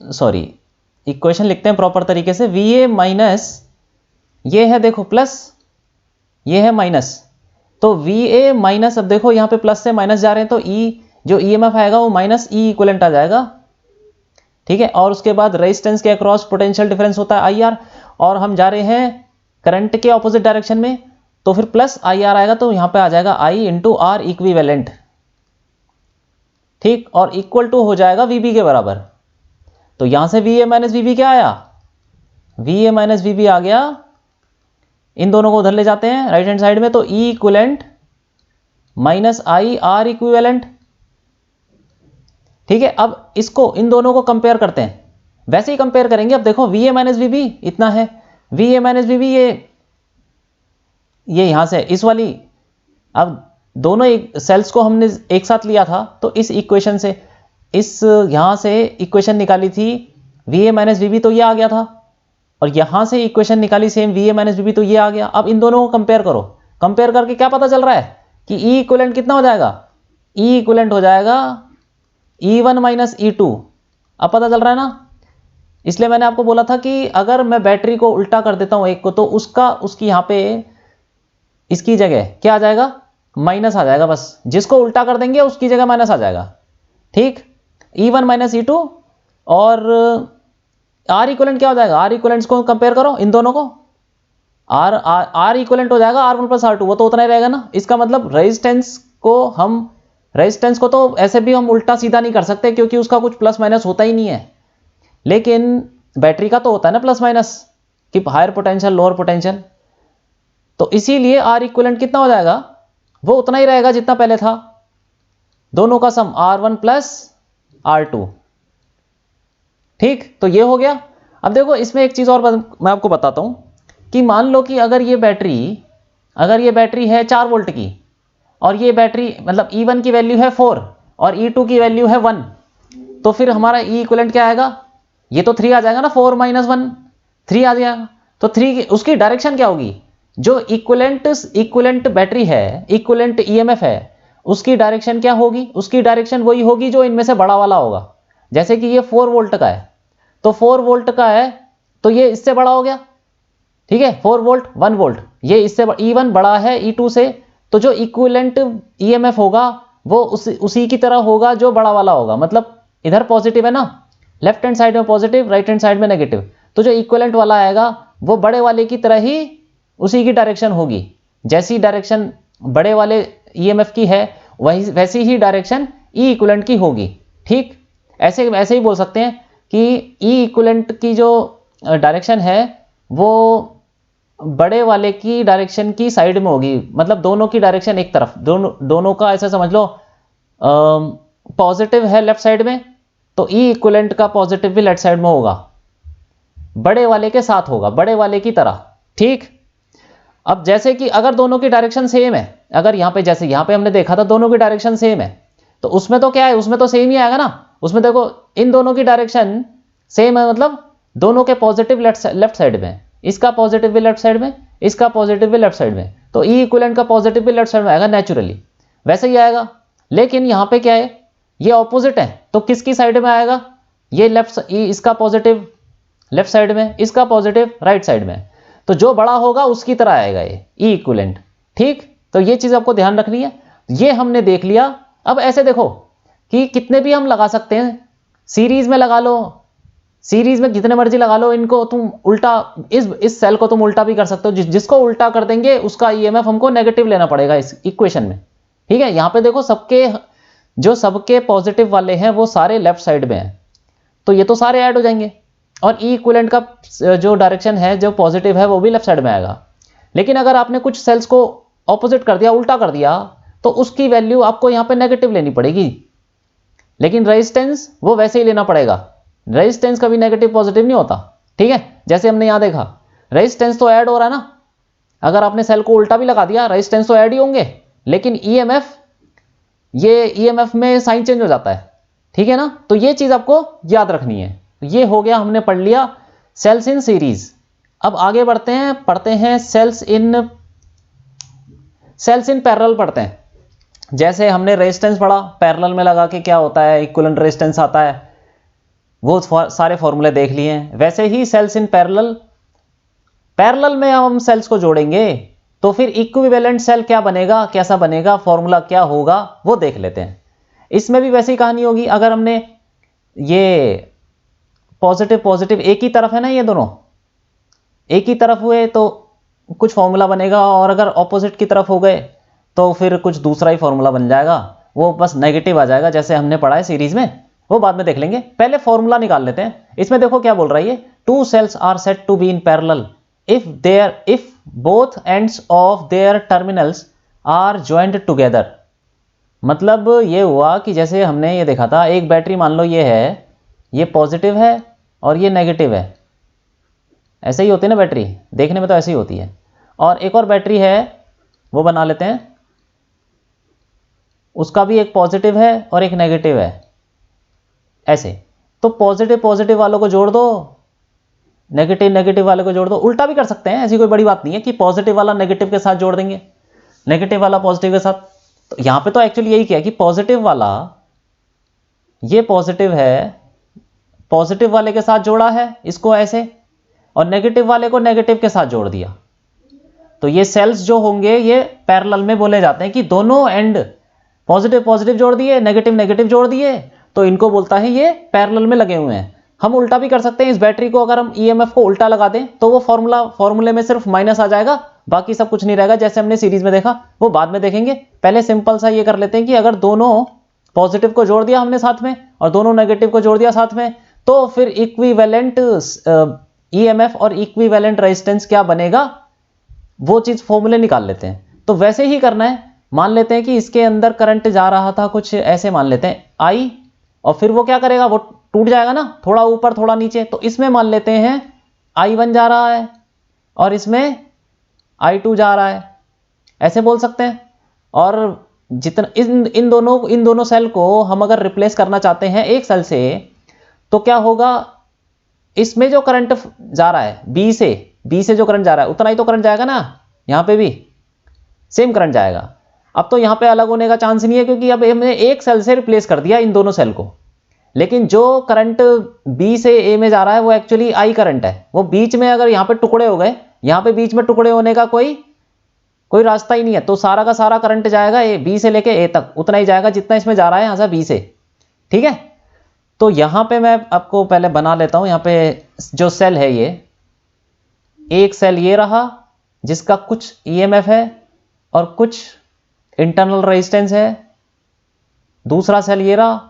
सॉरी इक्वेशन लिखते हैं प्रॉपर तरीके से, VA माइनस ये है देखो प्लस, ये है माइनस, तो VA माइनस, अब देखो यहाँ पे प्लस से माइनस जा रहे हैं तो E जो EMF आएगा वो माइनस E इक्विवेलेंट आ जाएगा। ठीक है, और उसके बाद रेजिस्टेंस के अक्रॉस पोटेंशियल डिफरेंस होता है IR और हम जा रहे हैं करंट के ऑपोजिट डायरेक्शन में, तो फिर प्लस IR आएगा तो यहाँ पे आ जाएगा I इंटू R इक्विवेलेंट। ठीक, और इक्वल टू हो जाएगा VB के बराबर। तो यहां से VA माइनस VB क्या आया, VA माइनस VB आ गया, इन दोनों को उधर ले जाते हैं राइट हैंड साइड में, तो E equivalent minus I R equivalent. ठीक है, अब इसको इन दोनों को कंपेयर करते हैं, वैसे ही कंपेयर करेंगे। अब देखो VA माइनस VB इतना है, VA माइनस VB ये यहां से इस वाली, अब दोनों सेल्स को हमने एक साथ लिया था तो इस इक्वेशन से, इस यहां से इक्वेशन निकाली थी VA माइनस VB तो ये आ गया था, और यहां से इक्वेशन निकाली सेम VA माइनस VB तो ये आ गया। अब इन दोनों को कंपेयर करो, कंपेयर करके क्या पता चल रहा है कि E इक्विवेलेंट कितना हो जाएगा, E इक्विवेलेंट हो जाएगा E1 माइनस E2। अब पता चल रहा है ना, इसलिए मैंने आपको बोला था कि अगर मैं बैटरी को उल्टा कर देता हूं एक को, तो उसकी यहां पे इसकी जगह क्या आ जाएगा, माइनस आ जाएगा, बस जिसको उल्टा कर देंगे उसकी जगह माइनस आ जाएगा। ठीक, E1 माइनस E2 और R इक्विवेलेंट क्या हो जाएगा, R इक्विवेलेंट्स को कंपेयर करो इन दोनों को, R इक्विवेलेंट हो जाएगा R1 प्लस R2, वो तो उतना ही रहेगा ना। इसका मतलब रेजिस्टेंस को तो ऐसे भी हम उल्टा सीधा नहीं कर सकते क्योंकि उसका कुछ प्लस माइनस होता ही नहीं है, लेकिन बैटरी का तो होता है ना प्लस माइनस, कि हायर पोटेंशियल लोअर पोटेंशियल, तो इसीलिए R इक्विवेलेंट कितना हो जाएगा, वो उतना ही रहेगा जितना पहले था, दोनों का सम R1 प्लस R2। ठीक, तो ये हो गया। अब देखो इसमें एक चीज और मैं आपको बताता हूं कि मान लो कि अगर ये बैटरी है 4 वोल्ट की और ये बैटरी मतलब E1 की वैल्यू है 4 और E2 की वैल्यू है 1, तो फिर हमारा E इक्विवेलेंट क्या आएगा, ये तो 3 आ जाएगा ना, 4 माइनस 1 3 आ जाएगा, तो 3 उसकी डायरेक्शन क्या होगी, जो इक्विवेलेंट बैटरी है, इक्विवेलेंट EMF है, उसकी डायरेक्शन क्या होगी, उसकी डायरेक्शन वही होगी जो इनमें से बड़ा वाला होगा। जैसे कि ये 4 वोल्ट का है तो 4 वोल्ट का है तो ये इससे बड़ा हो गया। ठीक है, 4 वोल्ट 1 वोल्ट, ये इससे E1 बड़ा है E2 से, तो जो इक्विवेलेंट EMF होगा वो उसी की तरह होगा जो बड़ा वाला होगा। मतलब इधर पॉजिटिव है ना, लेफ्ट हैंड साइड में पॉजिटिव, राइट हैंड साइड में नेगेटिव, तो जो इक्विवेलेंट वाला आएगा वो बड़े वाले की तरह ही उसी की डायरेक्शन होगी, जैसी डायरेक्शन बड़े वाले EMF की है वैसी ही डायरेक्शन E इक्विवेलेंट की होगी। ठीक, ऐसे ही बोल सकते हैं कि E इक्विवेलेंट की जो डायरेक्शन है वो बड़े वाले की डायरेक्शन की साइड में होगी, मतलब दोनों की डायरेक्शन एक तरफ, दोनों का ऐसा समझ लो, पॉजिटिव है लेफ्ट साइड में तो E इक्विवेलेंट का पॉजिटिव भी लेफ्ट साइड में होगा, बड़े वाले के साथ होगा, बड़े वाले की तरह। ठीक, अब जैसे कि अगर दोनों की डायरेक्शन सेम है, अगर यहाँ पे जैसे यहाँ पे हमने देखा था दोनों की डायरेक्शन सेम है, तो उसमें तो क्या है, उसमें तो सेम ही आएगा ना। उसमें देखो इन दोनों की डायरेक्शन सेम है, मतलब दोनों के पॉजिटिव लेफ्ट साइड में, इसका पॉजिटिव भी लेफ्ट साइड में, इसका पॉजिटिव भी लेफ्ट साइड में, तो E इक्विवेलेंट का पॉजिटिव भी लेफ्ट साइड में आएगा नेचुरली, वैसे ही आएगा। लेकिन यहाँ पे क्या है, ये ऑपोजिट है, तो किसकी साइड में आएगा, ये इसका पॉजिटिव लेफ्ट साइड में, इसका पॉजिटिव राइट साइड में, तो जो बड़ा होगा उसकी तरह आएगा ये E इक्विवेलेंट। ठीक, तो ये चीज आपको ध्यान रखनी है। ये हमने देख लिया। अब ऐसे देखो कि कितने भी हम लगा सकते हैं, सीरीज में लगा लो, सीरीज में जितने मर्जी लगा लो, इनको तुम उल्टा, इस सेल को तुम उल्टा भी कर सकते हो। जिसको उल्टा कर देंगे उसका ईएमएफ हमको नेगेटिव लेना पड़ेगा इस इक्वेशन में। ठीक है, यहां पे देखो सबके पॉजिटिव वाले हैं वो सारे लेफ्ट साइड में हैं, तो ये तो सारे ऐड हो जाएंगे, और ई इक्विवेलेंट का जो डायरेक्शन है जो पॉजिटिव है वो भी लेफ्ट साइड में आएगा। लेकिन अगर आपने कुछ सेल्स को ऑपोजिट कर दिया, उल्टा कर दिया, तो उसकी वैल्यू आपको यहां पे नेगेटिव लेनी पड़ेगी। लेकिन रेजिस्टेंस वो वैसे ही लेना पड़ेगा, रेजिस्टेंस कभी नेगेटिव पॉजिटिव नहीं होता। ठीक है, जैसे हमने यहां देखा रेजिस्टेंस तो ऐड हो रहा है ना, अगर आपने सेल को उल्टा भी लगा दिया रेजिस्टेंस तो ऐड ही होंगे, लेकिन ईएमएफ, ये ईएमएफ में साइन चेंज हो जाता है। ठीक है ना, तो ये चीज आपको याद रखनी है। ये हो गया, हमने पढ़ लिया सेल्स इन सीरीज। अब आगे बढ़ते हैं, पढ़ते हैं सेल्स इन पैरेलल पढ़ते हैं। जैसे हमने रेजिस्टेंस पढ़ा, पैरेलल में लगा के क्या होता है, इक्विवेलेंट रेजिस्टेंस आता है, वो सारे फॉर्मूले देख लिए हैं। वैसे ही सेल्स इन पैरेलल में हम सेल्स को जोड़ेंगे तो फिर इक्विवेलेंट सेल क्या बनेगा, कैसा बनेगा, फॉर्मूला क्या होगा, वो देख लेते हैं। इसमें भी वैसी कहानी होगी। अगर हमने ये पॉजिटिव एक ही तरफ है ना, ये दोनों एक ही तरफ हुए तो कुछ फॉर्मूला बनेगा, और अगर ऑपोजिट की तरफ हो गए तो फिर कुछ दूसरा ही फॉर्मूला बन जाएगा, वो बस नेगेटिव आ जाएगा, जैसे हमने पढ़ा है सीरीज में, वो बाद में देख लेंगे। पहले फॉर्मूला निकाल लेते हैं। इसमें देखो क्या बोल रहा है ये, two cells are said to be in parallel if both ends of their terminals are joint together. मतलब ये हुआ कि जैसे हमने ये देखा था, एक बैटरी मान लो ये है, ये पॉजिटिव है और ये नेगेटिव है, ऐसे ही होती है ना बैटरी, देखने में तो ऐसे ही होती है। और एक और बैटरी है, वो बना लेते हैं, उसका भी एक पॉजिटिव है और एक नेगेटिव है, ऐसे। तो पॉजिटिव वालों को जोड़ दो, नेगेटिव वाले को जोड़ दो। उल्टा भी कर सकते हैं, ऐसी कोई बड़ी बात नहीं है कि पॉजिटिव वाला नेगेटिव के साथ जोड़ देंगे, नेगेटिव वाला पॉजिटिव के साथ। तो यहां पे तो एक्चुअली यही किया कि पॉजिटिव वाला, ये पॉजिटिव है, पॉजिटिव वाले के साथ जोड़ा है इसको ऐसे, और नेगेटिव वाले को नेगेटिव के साथ जोड़ दिया। तो ये सेल्स जो होंगे ये पैरेलल में बोले जाते हैं कि दोनों एंड पॉजिटिव जोड़ दिए, नेगेटिव जोड़ दिए, तो इनको बोलता है ये पैरेलल में लगे हुए हैं। हम उल्टा भी कर सकते हैं, इस बैटरी को अगर हम ईएमएफ को उल्टा लगा दें तो वो फॉर्मूले में सिर्फ माइनस आ जाएगा, बाकी सब कुछ नहीं रहेगा, जैसे हमने सीरीज में देखा, वो बाद में देखेंगे। पहले सिंपल सा ये कर लेते हैं कि अगर दोनों पॉजिटिव को जोड़ दिया हमने साथ में और दोनों नेगेटिव को जोड़ दिया साथ में, तो फिर इक्विवेलेंट ईएमएफ और इक्विवेलेंट रेजिस्टेंस क्या बनेगा, वो चीज फॉर्मूले निकाल लेते हैं। तो वैसे ही करना है। मान लेते हैं कि इसके अंदर करंट जा रहा था कुछ ऐसे, मान लेते हैं आई, और फिर वो क्या करेगा, वो टूट जाएगा ना, थोड़ा ऊपर थोड़ा नीचे। तो इसमें मान लेते हैं I1 जा रहा है और इसमें I2 जा रहा है, ऐसे बोल सकते हैं। और जितना इन दोनों सेल को हम अगर रिप्लेस करना चाहते हैं एक सेल से, तो क्या होगा, इसमें जो करंट जा रहा है बी से जो करंट जा रहा है उतना ही तो करंट जाएगा ना, यहां पे भी सेम करंट जाएगा। अब तो यहां पे अलग होने का चांस नहीं है, क्योंकि अब हमने एक सेल से रिप्लेस कर दिया इन दोनों सेल को। लेकिन जो करंट बी से ए में जा रहा है वो एक्चुअली आई करंट है, वो बीच में अगर यहां पे टुकड़े हो गए, यहां पे बीच में टुकड़े होने का कोई रास्ता ही नहीं है, तो सारा का सारा करंट जाएगा ए, बी से लेके ए तक उतना ही जाएगा जितना इसमें जा रहा है यहां से बी से। ठीक है, तो यहां पे मैं आपको पहले बना लेता हूं। यहां पे जो सेल है, ये एक सेल ये रहा जिसका कुछ ईएमएफ है और कुछ इंटरनल रेजिस्टेंस है, दूसरा सेल ये रहा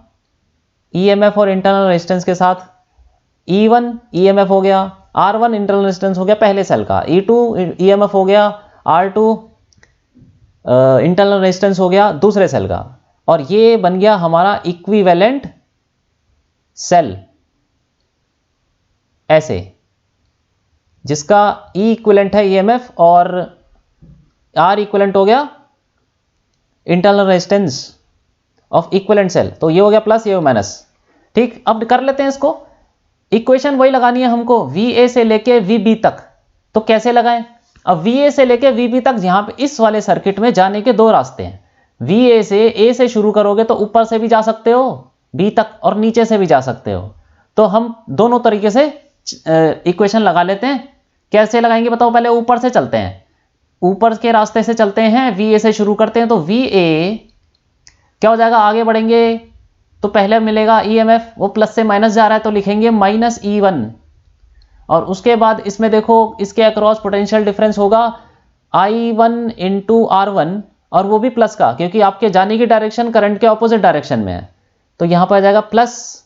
ईएमएफ और इंटरनल रेजिस्टेंस के साथ, E1 ईएमएफ हो गया, R1 इंटरनल रेजिस्टेंस हो गया पहले सेल का, E2 ईएमएफ हो गया, R2 इंटरनल रेजिस्टेंस हो गया दूसरे सेल का, और ये बन गया हमारा इक्विवेलेंट सेल, ऐसे, जिसका E इक्विवेलेंट है ईएमएफ और R इक्विवेलेंट हो गया internal resistance of equivalent cell. तो ये हो गया प्लस, ये हो माइनस। ठीक, अब कर लेते हैं इसको, इक्वेशन वही लगानी है हमको VA से लेके VB तक। तो कैसे लगाएं, अब VA से लेके VB तक, यहां पे इस वाले सर्किट में जाने के दो रास्ते हैं। VA से A से शुरू करोगे तो ऊपर से भी जा सकते हो B तक, और नीचे से भी जा सकते हो। तो हम दोनों तरीके से इक्वेशन लगा लेते हैं। कैसे लगाएंगे बताओ, पहले ऊपर से चलते हैं। ऊपर के रास्ते से चलते हैं, वी ए से शुरू करते हैं, तो वी ए क्या हो जाएगा, आगे बढ़ेंगे तो पहले मिलेगा ईएमएफ, वो प्लस से माइनस जा रहा है तो लिखेंगे माइनस E1, और उसके बाद इसमें देखो इसके अक्रॉस पोटेंशियल डिफरेंस होगा I1 इंटू R1, और वो भी प्लस का, क्योंकि आपके जाने की डायरेक्शन करंट के ऑपोजिट डायरेक्शन में है, तो यहां पर आ जाएगा प्लस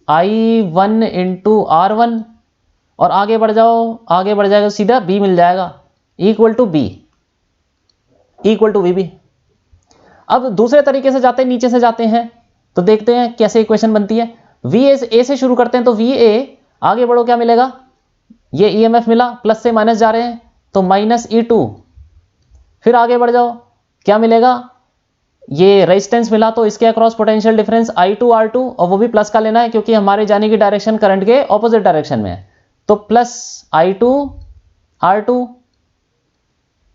I1 इंटू R1, और आगे बढ़ जाओ, आगे बढ़ जाएगा सीधा B मिल जाएगा, equal to B, equal to VB। अब दूसरे तरीके से जाते हैं, नीचे से जाते हैं, तो देखते हैं कैसे इक्वेशन बनती है। ए से शुरू करते हैं, तो VA आगे बढ़ो, क्या मिलेगा, ये EMF मिला, प्लस से माइनस जा रहे हैं तो माइनस E2, फिर आगे बढ़ जाओ, क्या मिलेगा, ये रेजिस्टेंस मिला, तो इसके across potential difference I2 R2, और वो भी प्लस का लेना है क्योंकि हमारे जाने की डायरेक्शन करंट के ऑपोजिट डायरेक्शन में है, तो plus I2 R2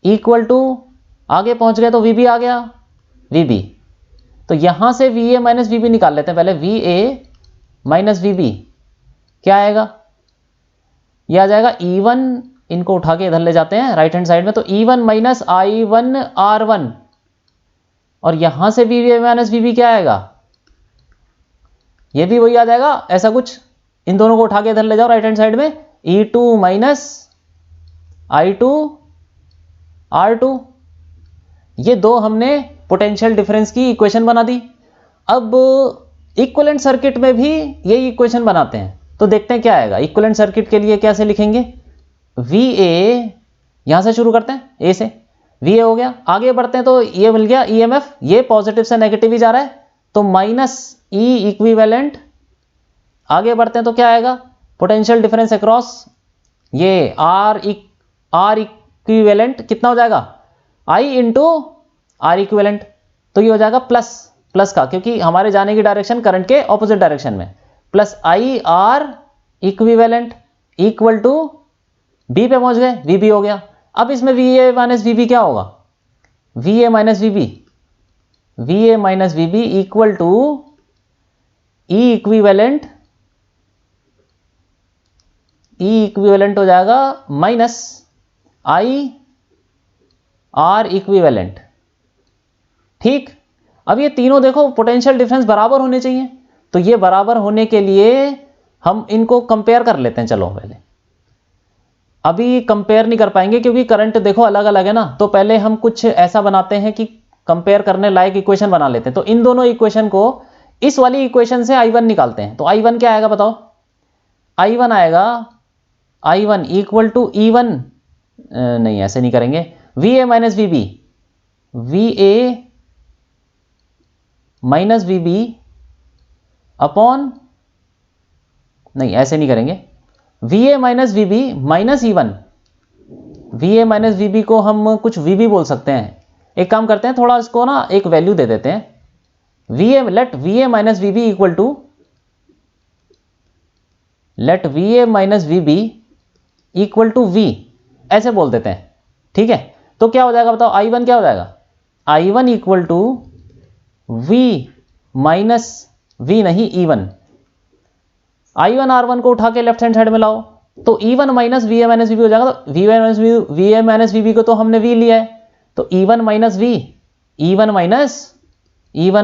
equal to, आगे पहुंच गए तो VB आ गया, VB, तो यहां से VA माइनस VB निकाल लेते हैं पहले, VA माइनस VB क्या आएगा, यह आ जाएगा E1, इनको उठा के इधर ले जाते हैं राइट हैंड साइड में, तो E1 माइनस I1 R1, और यहां से VA माइनस VB क्या आएगा, ये भी वही आ जाएगा, ऐसा कुछ, इन दोनों को उठा के इधर ले जाओ राइट हैंड साइड में, E2 माइनस I2 R2, ये दो हमने पोटेंशियल डिफरेंस की इक्वेशन बना दी। अब इक्विवेलेंट सर्किट में भी यही इक्वेशन बनाते हैं, तो देखते हैं क्या आएगा। इक्विवेलेंट सर्किट के लिए कैसे लिखेंगे, VA, यहां से शुरू करते हैं, ए से, VA हो गया, आगे बढ़ते हैं तो ये मिल गया EMF, ये पॉजिटिव से नेगेटिव ही जा रहा है, तो माइनस E इक्विवेलेंट, आगे बढ़ते हैं तो क्या आएगा, पोटेंशियल डिफरेंस अक्रॉस, ये R इक्विवेलेंट कितना हो जाएगा, I इंटू R इक्विवेलेंट, तो ये हो जाएगा प्लस, प्लस का, क्योंकि हमारे जाने की डायरेक्शन करंट के ऑपोजिट डायरेक्शन में, plus IR equivalent equal to B पे पहुंच गए, VB हो गया। अब इसमें VA माइनस VB क्या होगा, VA minus VB, VA minus VB equal to E equivalent हो जाएगा माइनस IR इक्विवेलेंट, ठीक। अब ये तीनों देखो पोटेंशियल डिफरेंस बराबर होने चाहिए, तो ये बराबर होने के लिए हम इनको कंपेयर कर लेते हैं। चलो पहले, अभी कंपेयर नहीं कर पाएंगे क्योंकि करंट देखो अलग अलग है ना, तो पहले हम कुछ ऐसा बनाते हैं कि कंपेयर करने लायक इक्वेशन बना लेते हैं। तो इन दोनों इक्वेशन को, इस वाली इक्वेशन से I1 निकालते हैं, तो I1 क्या आएगा बताओ, I1 आएगा, I1 इक्वल टू E1, नहीं ऐसे नहीं करेंगे, VA minus VB, VA minus VB upon, नहीं ऐसे नहीं करेंगे, VA minus VB minus E1, VA minus VB को हम कुछ VB बोल सकते हैं। एक काम करते हैं, थोड़ा इसको ना एक वैल्यू दे देते हैं, let VA minus VB equal to, let VA minus VB equal to V, ऐसे बोल देते हैं, ठीक है। तो क्या हो जाएगा बताओ, I1 क्या हो जाएगा, I1 equal to V minus V नहीं E1, I1 R1 को उठा के लेफ्ट हैंड साइड में लाओ, तो E1 minus VA minus VB हो जाएगा। तो VA माइनस VB को तो हमने V लिया है, तो E1 minus V, E1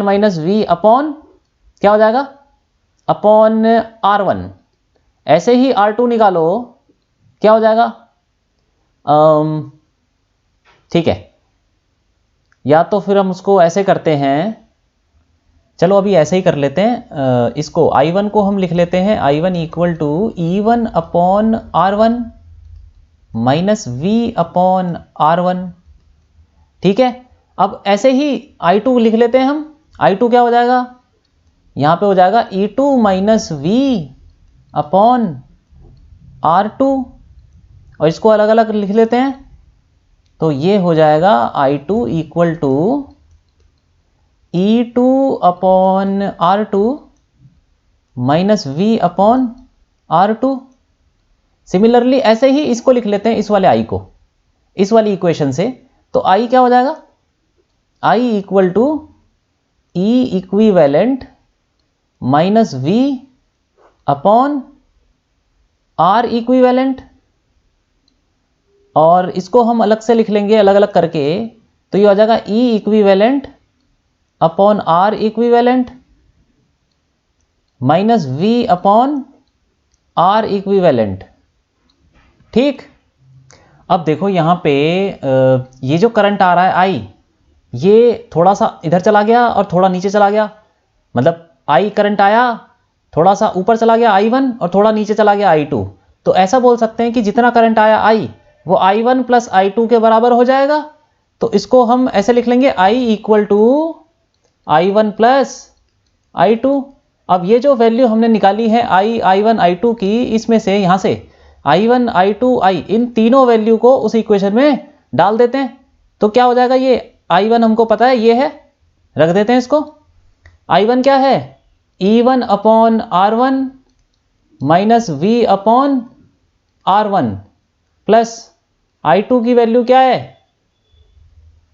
minus V upon क्या हो जाएगा, अपॉन R1। ऐसे ही R2 निकालो, क्या हो जाएगा, ठीक है, या तो फिर हम उसको ऐसे करते हैं, चलो अभी ऐसे ही कर लेते हैं, इसको I1 को हम लिख लेते हैं, I1 equal to E1 upon R1 minus V upon R1, ठीक है। अब ऐसे ही I2 लिख लेते हैं हम, I2 क्या हो जाएगा, यहां पे हो जाएगा E2 minus V upon R2, और इसको अलग अलग लिख लेते हैं, तो ये हो जाएगा I2 equal to E2 upon R2 minus V upon R2। Similarly ऐसे ही इसको लिख लेते हैं, इस वाले I को, इस वाली इक्वेशन से, तो I क्या हो जाएगा, I equal to E equivalent minus V upon R equivalent, और इसको हम अलग से लिख लेंगे अलग अलग करके, तो ये हो जाएगा E equivalent upon R equivalent minus V upon R equivalent. ठीक, अब देखो यहाँ पे ये जो करंट आ रहा है I, ये थोड़ा सा इधर चला गया और थोड़ा नीचे चला गया, मतलब I करंट आया, थोड़ा सा ऊपर चला गया I1 और थोड़ा नीचे चला गया I2। तो ऐसा बोल सकते हैं कि जितना करंट आया I वो I1 प्लस I2 के बराबर हो जाएगा। तो इसको हम ऐसे लिख लेंगे I equal to I1 plus I2। अब ये जो वैल्यू हमने निकाली है I1 I2 की, इसमें से यहाँ से I1 I2 I इन तीनों वैल्यू को उस इक्वेशन में डाल देते हैं। तो क्या हो जाएगा, ये I1 हमको पता है ये है, रख देते हैं इसको। I1 क्या है, E1 upon R1 minus V upon R1 plus I2 की वैल्यू क्या है,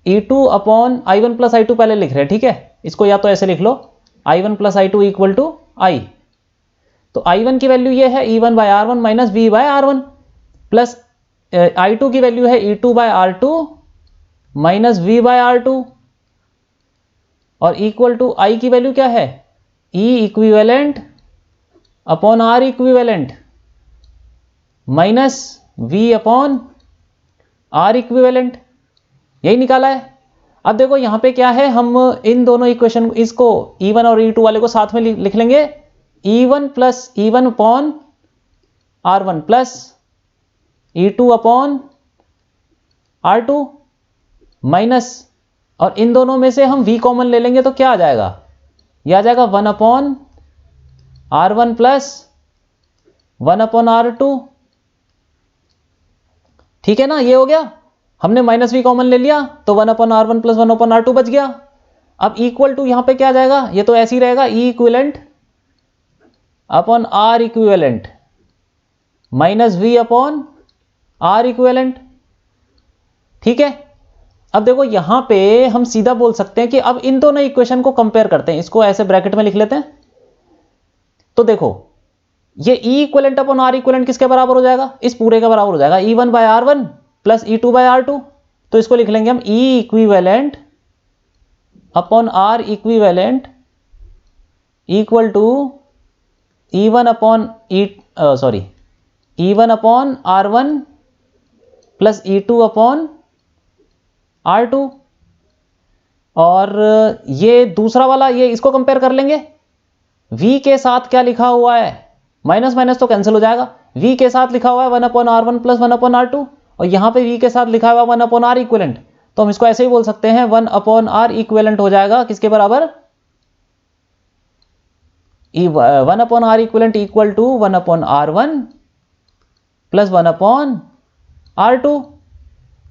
E2 upon I1 plus I2 पहले लिख रहे हैं, ठीक है। इसको या तो ऐसे लिख लो I1 plus I2 equal to I। तो I1 की वैल्यू ये है E1 by R1 minus V by R1 plus I2 की वैल्यू है E2 by R2 minus V bye R2 और इक्वल टू I की वैल्यू क्या है, E equivalent upon R equivalent minus V upon R equivalent, यही निकाला है। अब देखो यहाँ पे क्या है, हम इन दोनों इक्वेशन इसको E1 और E2 वाले को साथ में लिख लेंगे, E1 plus E1 upon R1 plus E2 upon R2 minus, और इन दोनों में से हम V कॉमन ले लेंगे तो क्या आ जाएगा, यह आ जाएगा 1 upon R1 plus 1 upon R2। ठीक है ना, ये हो गया, हमने माइनस V कॉमन ले लिया तो 1 upon R1 plus 1 upon R2 बच गया। अब इक्वल टू यहाँ पे क्या आ जाएगा, ये तो ऐसे ही रहेगा, E equivalent upon R equivalent minus V upon R equivalent. ठीक है, अब देखो यहाँ पे हम सीधा बोल सकते हैं कि अब इन दोनों इक्वेशन को कंपेयर करते हैं, इसको ऐसे ब्रैकेट में लिख लेते हैं। तो देखो ये E equivalent upon R equivalent किसके बराबर हो जाएगा, इस पूरे के बराबर हो जाएगा, E1 by R1 plus E2 by R2। तो इसको लिख लेंगे हम E equivalent upon R equivalent equal to E1 upon E1 upon R1 plus E2 upon R2। और ये दूसरा वाला, ये इसको कंपेयर कर लेंगे, V के साथ क्या लिखा हुआ है, माइनस माइनस तो कैंसिल हो जाएगा, V के साथ लिखा हुआ है 1 upon R1 plus 1 upon R2 और यहाँ पे V के साथ लिखा हुआ 1 अपॉन R इक्विवेलेंट। तो हम इसको ऐसे ही बोल सकते हैं 1 अपॉन R इक्विवेलेंट हो जाएगा किसके बराबर, 1 upon R equivalent equal to 1 upon R1 plus 1 upon R2।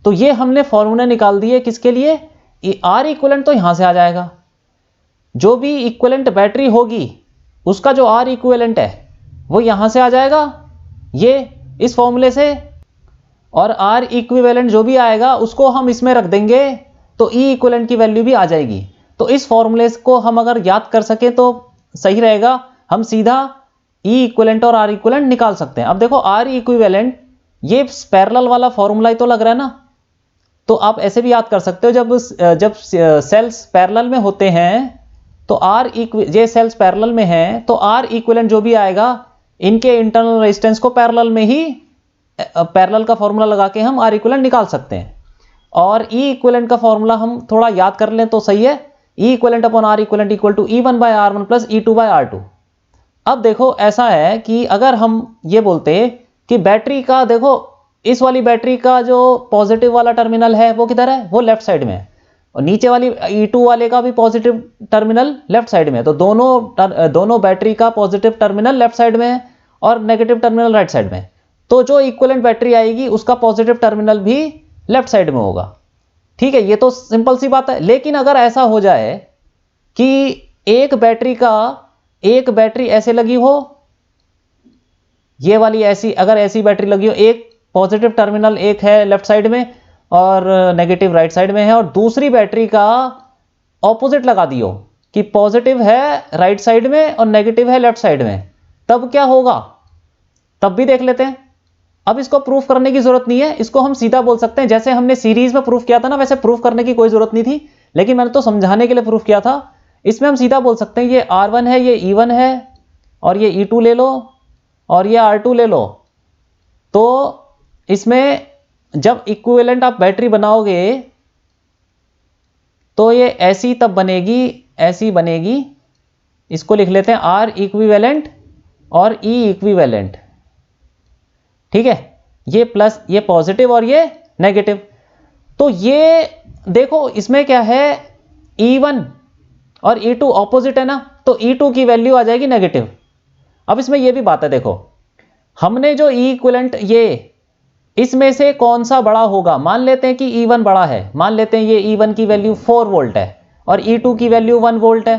तो ये हमने फॉर्मूला निकाल दिए किसके लिए, R इक्विवेलेंट तो यहां से आ जाएगा, जो भी इक्विवेलेंट बैटरी होगी उसका जो R इक्विवेलेंट है वो यहां से आ जाएगा, ये इस फॉर्मूले से, और R इक्विवेलेंट जो भी आएगा उसको हम इसमें रख देंगे तो E इक्विवेलेंट की वैल्यू भी आ जाएगी। तो इस फॉर्मूले को हम अगर याद कर सके तो सही रहेगा, हम सीधा E इक्विवेलेंट और R इक्विवेलेंट निकाल सकते हैं। अब देखो R इक्विवेलेंट ये पैरेलल वाला फॉर्मूला ही तो लग रहा है ना, तो आप ऐसे भी याद कर सकते हो, जब सेल्स पैरेलल में होते हैं तो ये सेल्स पैरेलल में हैं तो R इक्विवेलेंट जो भी आएगा इनके इंटरनल रेजिस्टेंस को पैरेलल में ही, पैरेलल का फॉर्मूला लगा के हम R इक्विवेलेंट निकाल सकते हैं। और E इक्विवेलेंट का फॉर्मूला हम थोड़ा याद कर लें तो सही है, E equivalent upon R equivalent equal to E1 by R1 plus E2 by R2। अब देखो ऐसा है कि अगर हम ये बोलते कि बैटरी का, देखो इस वाली बैटरी का जो पॉजिटिव वाला टर्मिनल है वो किधर है, वो लेफ्ट साइड में है, और नीचे वाली E2 वाले का भी पॉजिटिव टर्मिनल लेफ्ट साइड में है। तो दोनों बैटरी का पॉजिटिव टर्मिनल लेफ्ट साइड में है और नेगेटिव टर्मिनल राइट साइड में है। तो जो इक्विवेलेंट बैटरी आएगी उसका पॉजिटिव टर्मिनल भी लेफ्ट साइड में होगा। ठीक है, ये तो सिंपल सी बात है। लेकिन अगर ऐसा हो जाए कि एक बैटरी ऐसे लगी हो, ये वाली ऐसी, अगर ऐसी बैटरी लगी हो, एक पॉजिटिव टर्मिनल एक है लेफ्ट साइड में और नेगेटिव राइट साइड में है, और दूसरी बैटरी का ऑपोजिट लगा दियो कि पॉजिटिव है राइट साइड में और नेगेटिव है लेफ्ट साइड में, तब क्या होगा, तब भी देख लेते हैं। अब इसको प्रूफ करने की जरूरत नहीं है, इसको हम सीधा बोल सकते हैं, जैसे हमने सीरीज में प्रूफ किया था ना, वैसे प्रूफ करने की कोई जरूरत नहीं थी, लेकिन मैंने तो समझाने के लिए प्रूफ किया था। इसमें हम सीधा बोल सकते हैं ये R1 है, ये E1 है, और ये E2 ले लो, और ये R2 ले लो। तो इसमें जब इक्विवेलेंट आप बैटरी बनाओगे तो ये ऐसी तब बनेगी, ऐसी बनेगी, इसको लिख लेते हैं R इक्विवेलेंट और E इक्विवेलेंट, ठीक है, ये प्लस, ये पॉजिटिव और ये नेगेटिव। तो ये देखो इसमें क्या है, E1 और E2 ऑपोजिट है ना, तो E2 की वैल्यू आ जाएगी नेगेटिव। अब इसमें ये भी बात है, देखो हमने जो E इक्विवेलेंट, ये इसमें से कौन सा बड़ा होगा, मान लेते हैं कि E1 बड़ा है, मान लेते हैं ये E1 की वैल्यू 4 वोल्ट है और E2 की वैल्यू 1 वोल्ट है,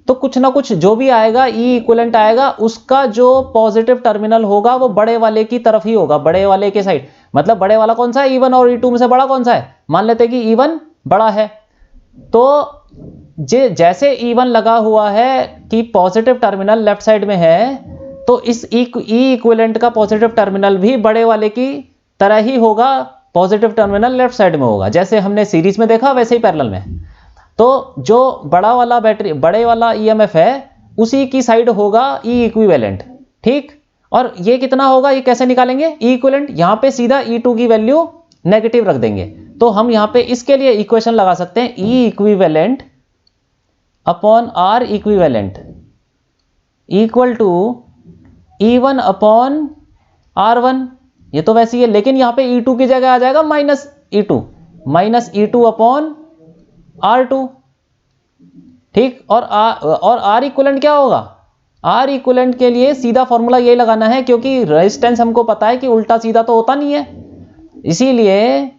तो कुछ ना कुछ जो भी आएगा E इक्विवेलेंट आएगा, उसका जो पॉजिटिव टर्मिनल होगा वो बड़े वाले की तरफ ही होगा, बड़े वाले के साइड। मतलब बड़े वाला कौन सा है, E1, और E2 में से बड़ा कौन सा है, मान लेते हैं कि E1 बड़ा है। तो जैसे E1 लगा हुआ है कि पॉजिटिव टर्मिनल लेफ्ट साइड में है, तो इस E इक्विवेलेंट का पॉजिटिव टर्मिनल भी बड़े वाले की तरह ही होगा, पॉजिटिव टर्मिनल लेफ्ट साइड में होगा, जैसे हमने सीरीज में देखा वैसे ही पैरेलल में। तो जो बड़ा वाला बैटरी, बड़े वाला EMF है, उसी की साइड होगा E इक्विवेलेंट, ठीक। और ये कितना होगा, ये कैसे निकालेंगे, E इक्विवेलेंट, यहां पे सीधा E2 की वैल्यू नेगेटिव रख देंगे। तो हम यहां पे इसके लिए इक्वेशन लगा सकते हैं, E equivalent upon R equivalent equal to E1 upon R1। ये तो वैसे ही है, लेकिन यहां पे E2 की जगह आ जाएगा माइनस E2 अपॉन R2, ठीक। और R इक्विवेलेंट क्या होगा, R इक्विवेलेंट के लिए सीधा फॉर्मूला यही लगाना है, क्योंकि रेजिस्टेंस हमको पता है कि उल्टा सीधा तो होता नहीं है, इसीलिए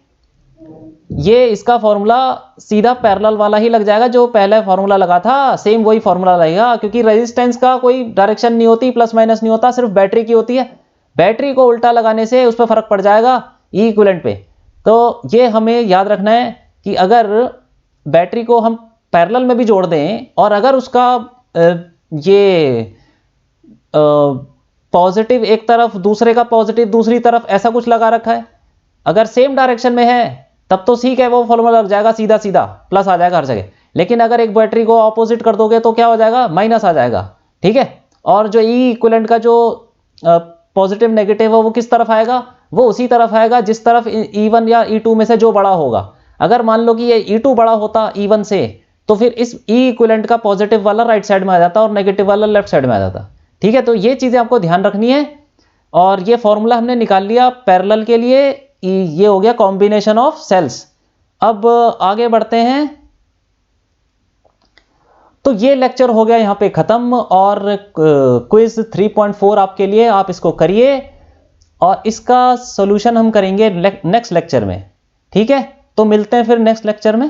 ये इसका फॉर्मूला सीधा पैरेलल वाला ही लग जाएगा, जो पहले फॉर्मूला लगा था सेम वही फॉर्मूला लगेगा, क्योंकि रेजिस्टेंस का कोई डायरेक्शन नहीं होती, प्लस माइनस नहीं होता, सिर्फ बैटरी की होती है। बैटरी को उल्टा लगाने से उस पर फर्क पड़ जाएगा E इक्विवेलेंट पे। तो ये हमें याद रखना है कि अगर बैटरी को हम पैरेलल में भी जोड़ दें, और अगर उसका ये पॉजिटिव एक तरफ, दूसरे का पॉजिटिव दूसरी तरफ, ऐसा कुछ लगा रखा है, अगर सेम डायरेक्शन में है तब तो ठीक है, वो फॉर्मूला लग जाएगा सीधा सीधा, प्लस आ जाएगा हर जगह। लेकिन अगर एक बैटरी को ऑपोजिट कर दोगे तो क्या हो जाएगा, माइनस आ जाएगा, ठीक है। और जो E इक्विवेलेंट का जो पॉजिटिव नेगेटिव है वो किस तरफ आएगा, वो उसी तरफ आएगा जिस तरफ E1 या E2 में से जो बड़ा होगा। अगर मान लो कि ये E2 बड़ा होता E1 से, तो फिर इस E इक्विवेलेंट का पॉजिटिव वाला राइट साइड में आ जाता और नेगेटिव वाला लेफ्ट साइड में आ जाता, ठीक है। तो ये चीजें आपको ध्यान रखनी है। और ये फॉर्मूला हमने निकाल लिया पैरेलल के लिए, ये हो गया कॉम्बिनेशन ऑफ सेल्स। अब आगे बढ़ते हैं। तो ये लेक्चर हो गया यहाँ पे खत्म, और क्विज 3.4 आपके लिए, आप इसको करिए और इसका सॉल्यूशन हम करेंगे नेक्स्ट लेक्चर में, ठीक है। तो मिलते हैं फिर नेक्स्ट लेक्चर में।